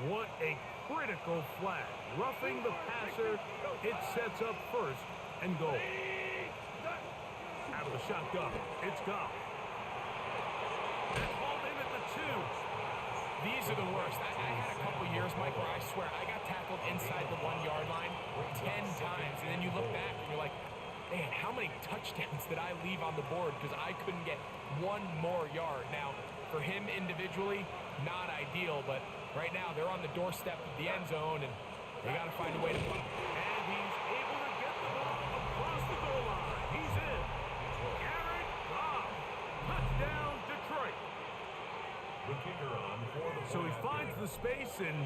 What a critical flag. Roughing the passer. It sets up 1st and goal. Out of the shotgun, it's Goff. And hauled in at the 2. These are the worst. I had a couple years, Mike, where I swear I got tackled inside the 1-yard line 10 times, and then you look back and you're like, man, how many touchdowns did I leave on the board because I couldn't get one more yard? Now, for him individually, not ideal, but right now they're on the doorstep of the end zone, and they got to find a way to play. And he's able to get the ball across the goal line. He's in. Garrett Goff. Touchdown, Detroit. The kicker on for the So he finds the space and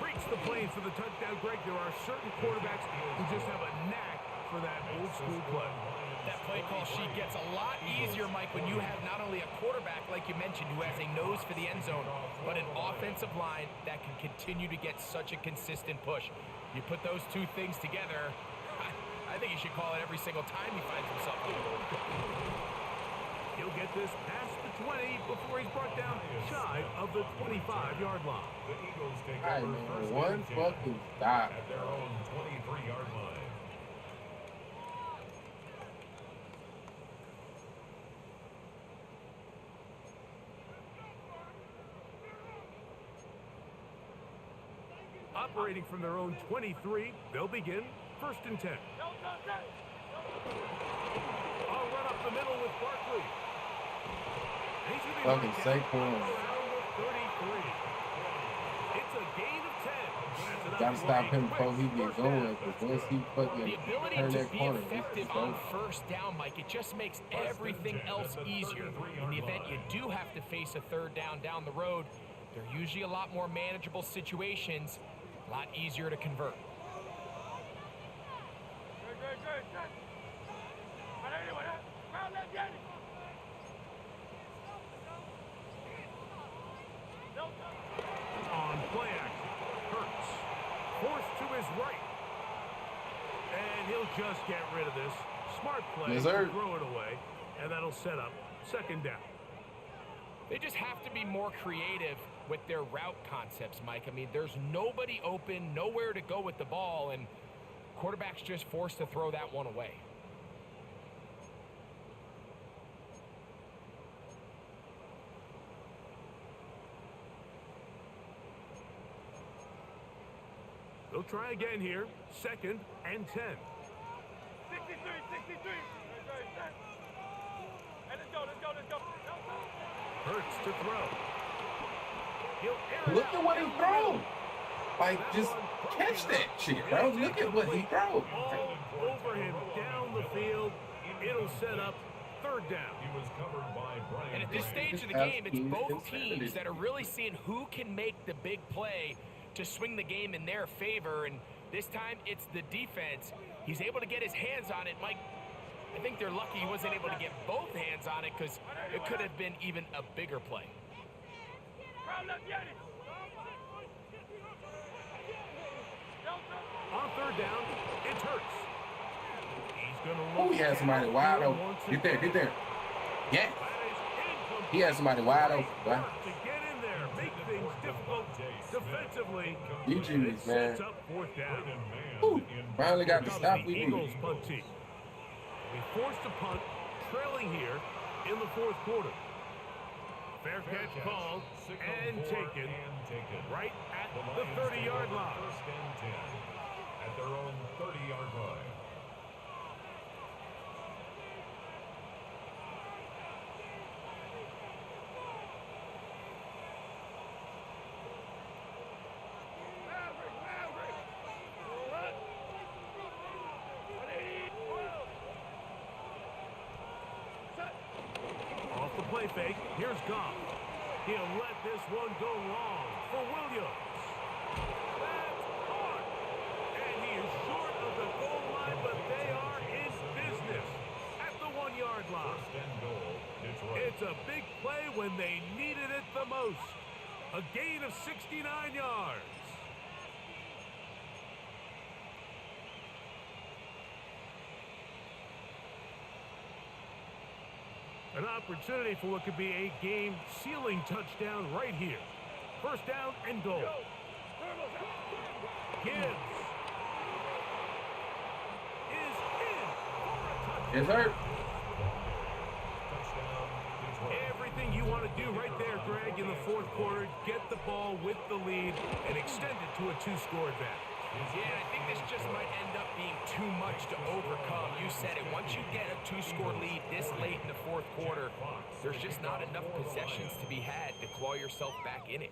breaks the plane for the touchdown. Greg, there are certain quarterbacks who just have a knack for that old school play. That play call sheet gets a lot easier, Mike, when you have not only a quarterback, like you mentioned, who has a nose for the end zone, but an offensive line that can continue to get such a consistent push. You put those two things together, I think you should call it every single time he finds himself on the board. He'll get this past the 20 before he's brought down shy of the 25-yard line. The Eagles take All right, over man. 1st One and 10 fucking stop. at their own 23-yard line. Operating from their own 23, they'll begin 1st and 10. I'll run up the middle with Barkley. He's going to be Fucking right down Saquon. around the 33. It's a gain of 10. That's enough Gotta stop him before he gets going, because once he fucking The ability turn to that be corner, effective on first down, Mike, it just makes everything else easier. In the event you do have to face a third down the road, they're usually a lot more manageable situations, a lot easier to convert. On play action, Hurts forced to his right. And he'll just get rid of this. Smart play Yes, to sir. throw it away, and that'll set up second down. They just have to be more creative with their route concepts, Mike. I mean, there's nobody open, nowhere to go with the ball, and quarterback's just forced to throw that one away. They'll try again here. Second and 10. 63. Hey, let's go. Hurts to throw. He'll air it Look out at what he down the throw. middle. Like, just catch that shit, bro. Look at what he throw. All over him down the field. It'll set up third down. He was covered by Brian. And at this Bryant. stage of the game, it's both teams that are really seeing who can make the big play to swing the game in their favor. And this time, it's the defense. He's able to get his hands on it. Mike, I think they're lucky he wasn't able to get both hands on it, because it could have been even a bigger play. On third down, it's Hurts. He's going to Oh, look. he had somebody wide open. Get there. Yeah. He had somebody wide open, bro. To get in there, make things difficult defensively. GG's, man. Sets up fourth down. Ooh, finally got the Now stop the we Eagles need. punt team. We forced a punt, trailing here in the fourth quarter. Fair catch called and taken right at the 30-yard line. First and 10 at their own 30-yard line. Off the play fake, here's Goff. He'll let this one go long for Williams. That's hard. And he is short of the goal line, but they are in business at the 1-yard line. First and goal, Detroit. It's a big play when they needed it the most. A gain of 69 yards. An opportunity for what could be a game-sealing touchdown right here. First down and goal. Gibbs is in for a touchdown. Yes, sir. Touchdown, Detroit. Everything you want to do right there, Greg, in the fourth quarter, get the ball with the lead and extend it to a 2-score advantage. Yeah, I think this just might end up being too much to overcome. You said it. Once you get a 2-score lead this late in the fourth quarter, there's just not enough possessions to be had to claw yourself back in it.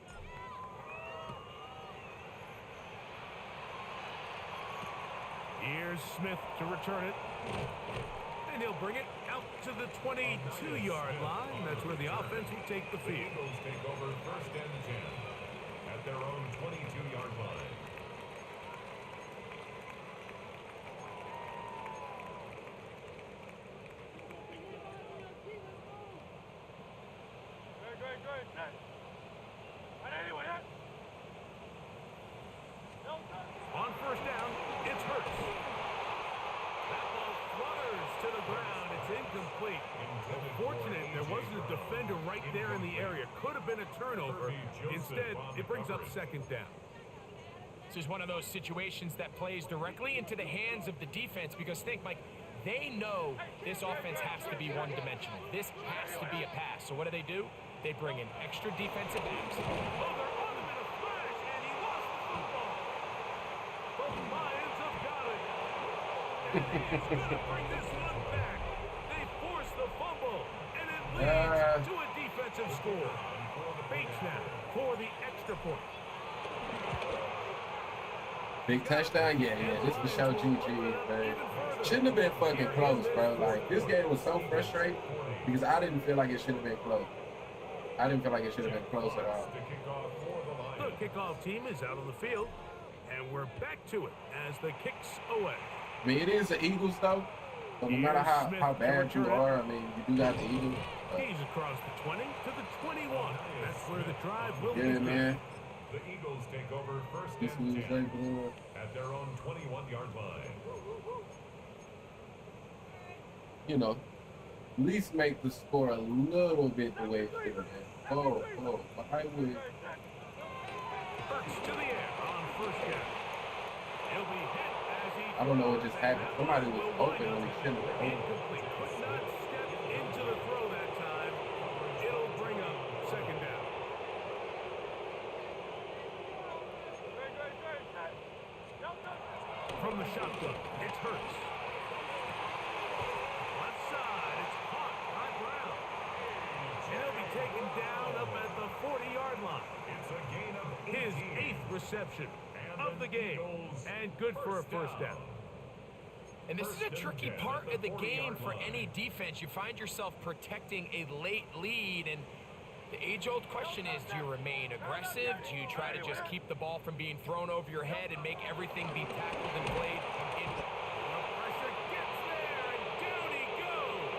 Here's Smith to return it. And he'll bring it out to the 22-yard line. That's where the offense will take the The field. Eagles take over first and 10 at their own 22-yard line. On first down, it's Hurts. That ball flutters to the ground. It's incomplete. Fortunate there wasn't a defender right there in the area. Could have been a turnover. Instead, it brings up second down. This is one of those situations that plays directly into the hands of the defense, because think, Mike, they know this offense has to be one-dimensional. This has to be a pass. So what do? They bring in extra defensive backs. Oh, they're on him in a flash, and he lost the football. The Lions have got it. And he's going to bring this one back. They force the fumble, and it leads to a defensive score. Bates now for the extra point. Big touchdown? Yeah, yeah. This for sure GG, man. Shouldn't have been fucking close, bro. Like, this game was so frustrating because I didn't feel like it should have been close. I didn't feel like it should have been close at all. The kickoff team is out on the field, and we're back to it as the kicks away. I mean, it is the Eagles, though. So no matter how bad you are, I mean, you do got the Eagles. He's across the 20 to the 21. That's where the drive will begin. Yeah, man. The Eagles take over first This and 10 was at their own 21-yard line. You know, at least make the score a little bit the way it should have been. Oh, I would. Hurts to the air on first down. He'll be hit as he I don't know what just happened. Somebody was open when he shouldn't have been open. incomplete. Could not step into the throw that time. It'll bring up second down. From the shotgun, it's Hurts. Left side, it's caught by Brown. And he'll be taken down up at the 40-yard line. It's a gain of His 8th reception of the game, and good for a first down. And this is a tricky part of the game for any defense. You find yourself protecting a late lead, and the age-old question is, do you remain aggressive? Do you try to just keep the ball from being thrown over your head and make everything be tackled and played in? The pressure gets there, and down he goes.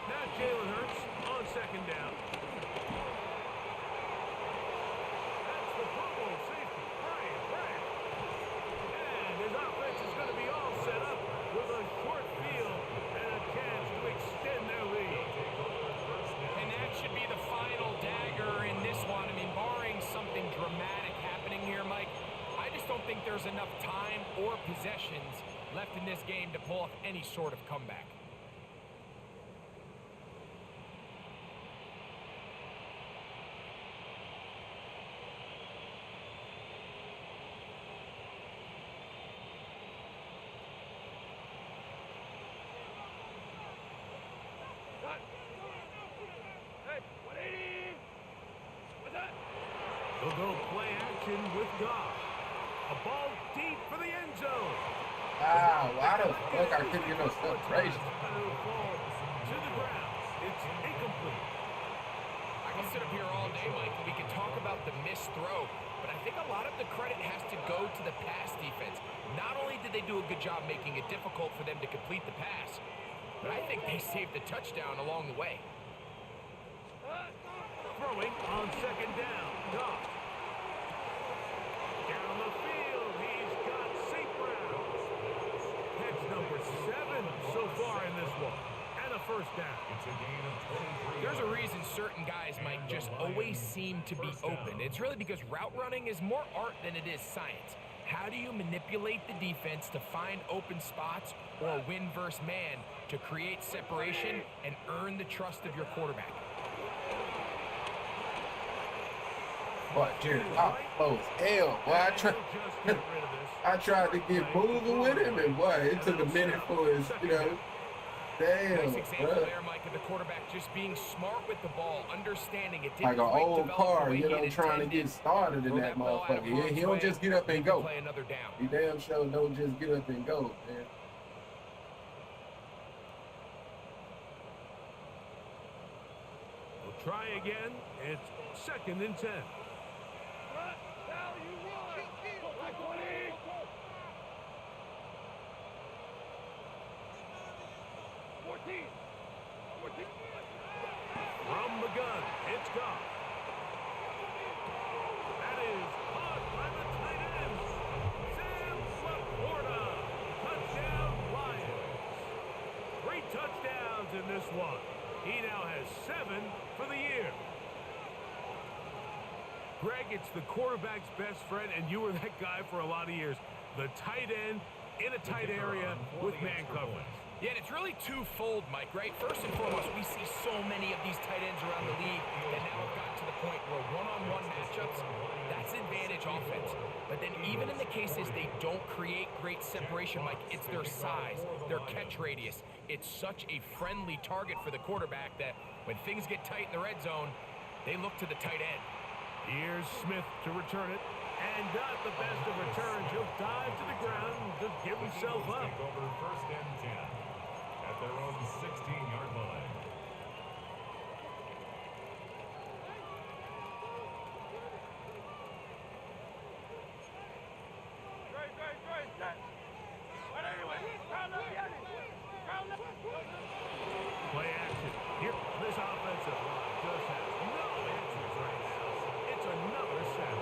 Now Jalen Hurts on second down. That's the purple safety, Brian Brown. And his offense is going to be all set up with a short field and a chance to extend their lead. And that should be the final dagger in this one. I mean, barring something dramatic happening here, Mike, I just don't think there's enough time or possessions left in this game to pull off any sort of comeback. They'll go play action with Goff. A ball deep for the end zone. Ah, why the fuck I couldn't get no separation? It'll fall to the ground. It's incomplete. I can sit up here all day, Mike, and we can talk about the missed throw, but I think a lot of the credit has to go to the pass defense. Not only did they do a good job making it difficult for them to complete the pass, but I think they saved the touchdown along the way. Throwing on second down. Goff. Down the field, he's got St. Brown. Catch number 7 so far in this one. And a first down. It's a gain of 23. There's a reason certain guys, Mike, just always seem to be open. It's really because route running is more art than it is science. How do you manipulate the defense to find open spots or win versus man to create separation and earn the trust of your quarterback? Boy, Jared, close. Hell, boy, I tried to get moving with him, and boy, it took a minute for his, damn. Nice example there, Mike, of the quarterback just being smart with the ball, understanding it didn't like an old car, trying to intended. get started in that motherfucker. He don't just get up and go. Play another down. He damn sure don't just get up and go, man. We'll try again. It's second and 10. From the gun, it's Goff. That is caught by the tight end. Sam Laporta. Touchdown, Lions. 3 touchdowns in this one. He now has 7 for the year. Greg, it's the quarterback's best friend, and you were that guy for a lot of years. The tight end in a tight area with man coverage. Yeah, and it's really twofold, Mike, right? First and foremost, we see so many of these tight ends around the league that now have gotten to the point where one-on-one matchups, that's advantage offense. But then even in the cases they don't create great separation, Mike, it's their size, their catch radius. It's such a friendly target for the quarterback that when things get tight in the red zone, they look to the tight end. Here's Smith to return it. And not the best of returns. He'll dive to the ground and just give himself up. Over first and 10 at their own 16-yard line. Play action. Here, this offensive line just has no answers right now. It's another sack.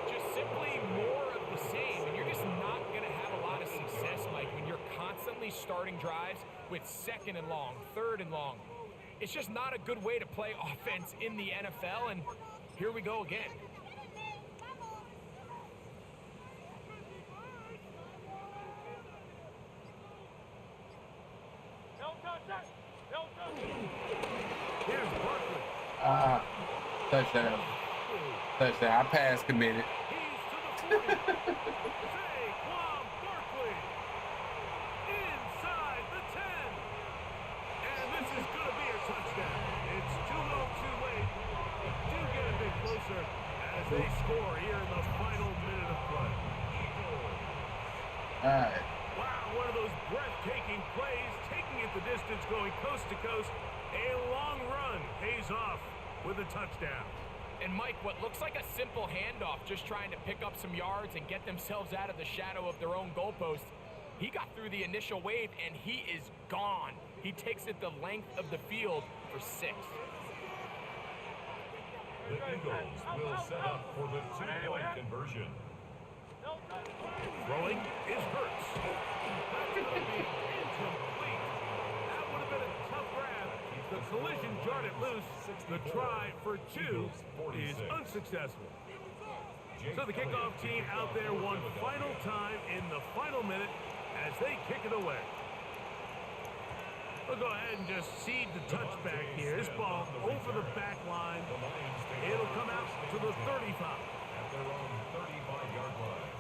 Just simply more of the same, and you're just not going to have a lot of success, Mike, when you're constantly starting drives with second and long, third and long. It's just not a good way to play offense in the NFL, and here we go again. Here's Barkley. Touchdown. Touchdown. I pass committed. He's to the 40. Saquon Barkley. Inside the 10. And this is going to be a touchdown. It's too little too late. Do get a bit closer as they score here in the final minute of play. All right. Wow, one of those breathtaking plays, taking it the distance, going coast to coast. A long run pays off with a touchdown. And Mike, what looks like a simple handoff, just trying to pick up some yards and get themselves out of the shadow of their own goalpost, he got through the initial wave and he is gone. He takes it the length of the field for 6. The Eagles will set up for the two-point conversion. Throwing is Hurts. That's going to be incomplete. That would have been a tough grab. The collision jarred it loose. The try for 2 is unsuccessful. So the kickoff team out there one final time in the final minute as they kick it away. We'll go ahead and just seed the touchback here. This ball over the back line. It'll come out to the 35. At their own 35-yard line.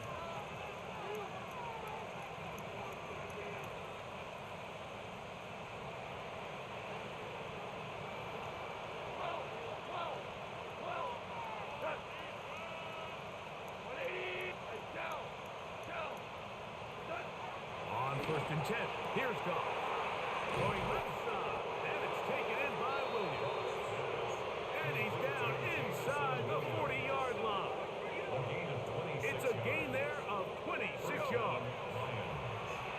On first and 10, here's Goff. Going left side, and it's taken in by Williams. And he's down inside the 40-yard line. It's a gain there of 26 yards.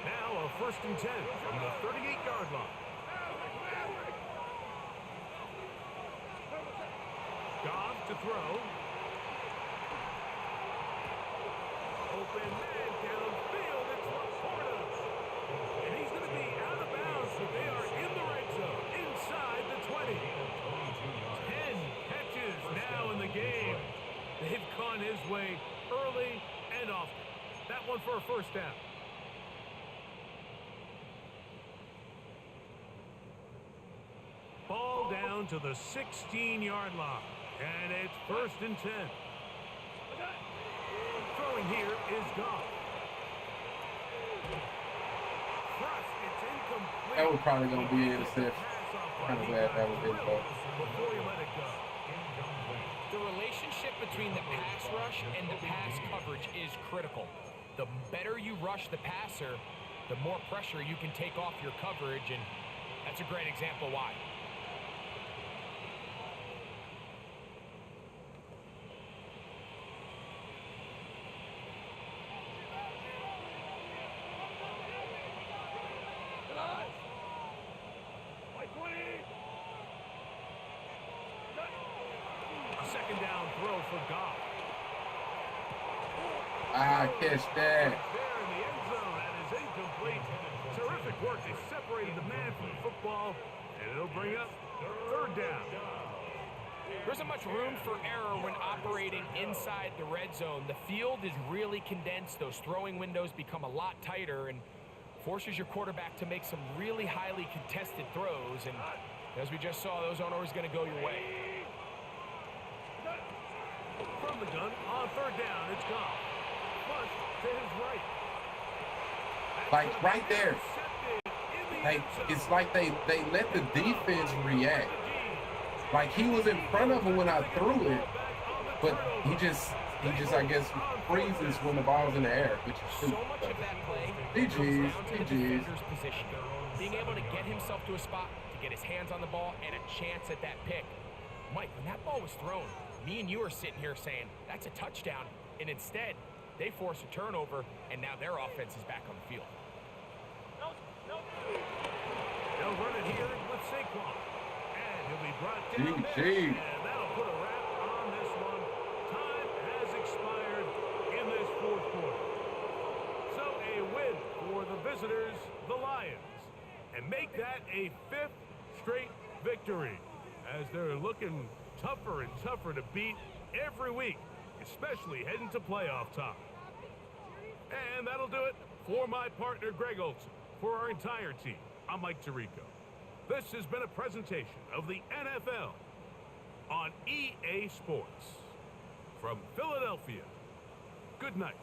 Now a first and 10 from the 38-yard line. Goff to throw. Open man downfield. It's Laporta. And he's going to be out of bounds, but they are in the red zone, inside the 20. 10 catches now in the game. They've gone his way early and often. That one for a first down. Ball down to the 16-yard line. And it's first and 10. Throwing here is Goff. Thrust, it's incomplete. That was probably going to be an interception. Kind of glad that was his fault. Before you let it go. The relationship between the pass rush and the pass coverage is critical. The better you rush the passer, the more pressure you can take off your coverage, and that's a great example why. Second down throw for Goff. Catch that. There in the end zone, that is incomplete. Terrific work. They separated the man from the football, and it'll bring up third down. There isn't much room for error when operating inside the red zone. The field is really condensed. Those throwing windows become a lot tighter and forces your quarterback to make some really highly contested throws. And as we just saw, those aren't always going to go your way. From the gun, on third down, it's gone. Push to his right. Like right there. It's like they let the defense react. Like he was in front of him when I threw it, but he just I guess freezes when the ball's in the air, which is so much of that play GG's. position. Being able to get himself to a spot, to get his hands on the ball, and a chance at that pick. Mike, when that ball was thrown, me and you are sitting here saying, that's a touchdown, and instead, they force a turnover, and now their offense is back on the field. They'll run it here with Saquon. And he'll be brought down there. And that'll put a wrap on this one. Time has expired in this fourth quarter. So a win for the visitors, the Lions. And make that a 5th straight victory. As they're looking tougher and tougher to beat every week, especially heading to playoff time. And that'll do it for my partner, Greg Olson. For our entire team, I'm Mike Tirico. This has been a presentation of the NFL on EA Sports. From Philadelphia, good night.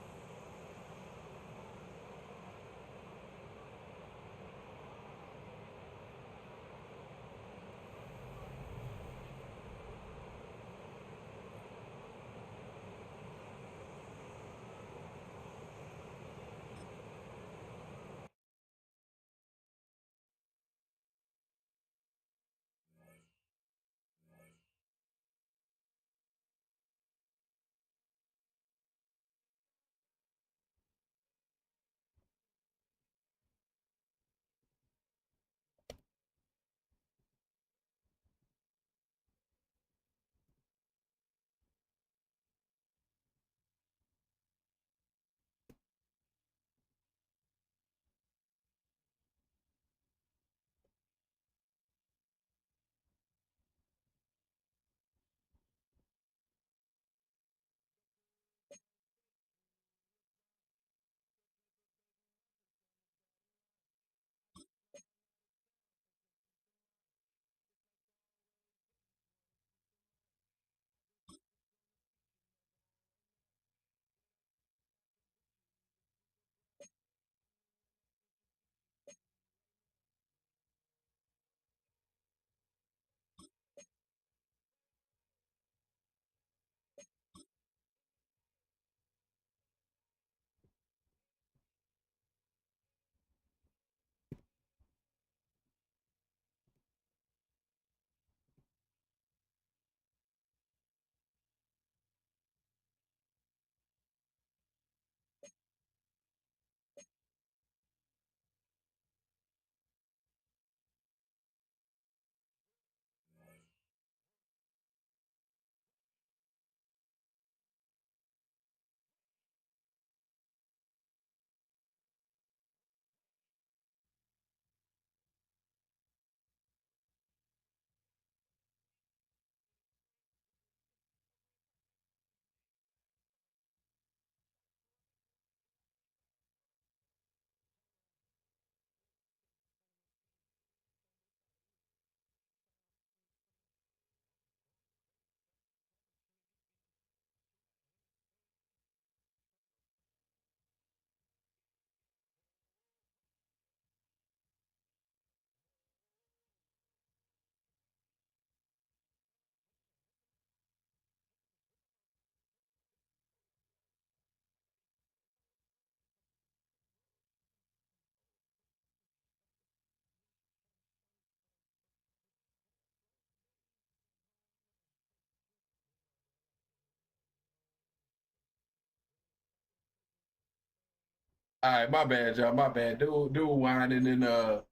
All right, my bad, y'all. My bad. Do whining in the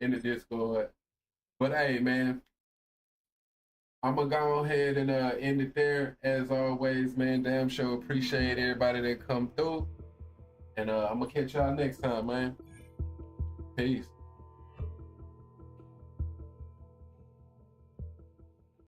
Discord. But hey, man, I'm gonna go ahead and end it there. As always, man, damn sure appreciate everybody that come through. And I'm gonna catch y'all next time, man. Peace.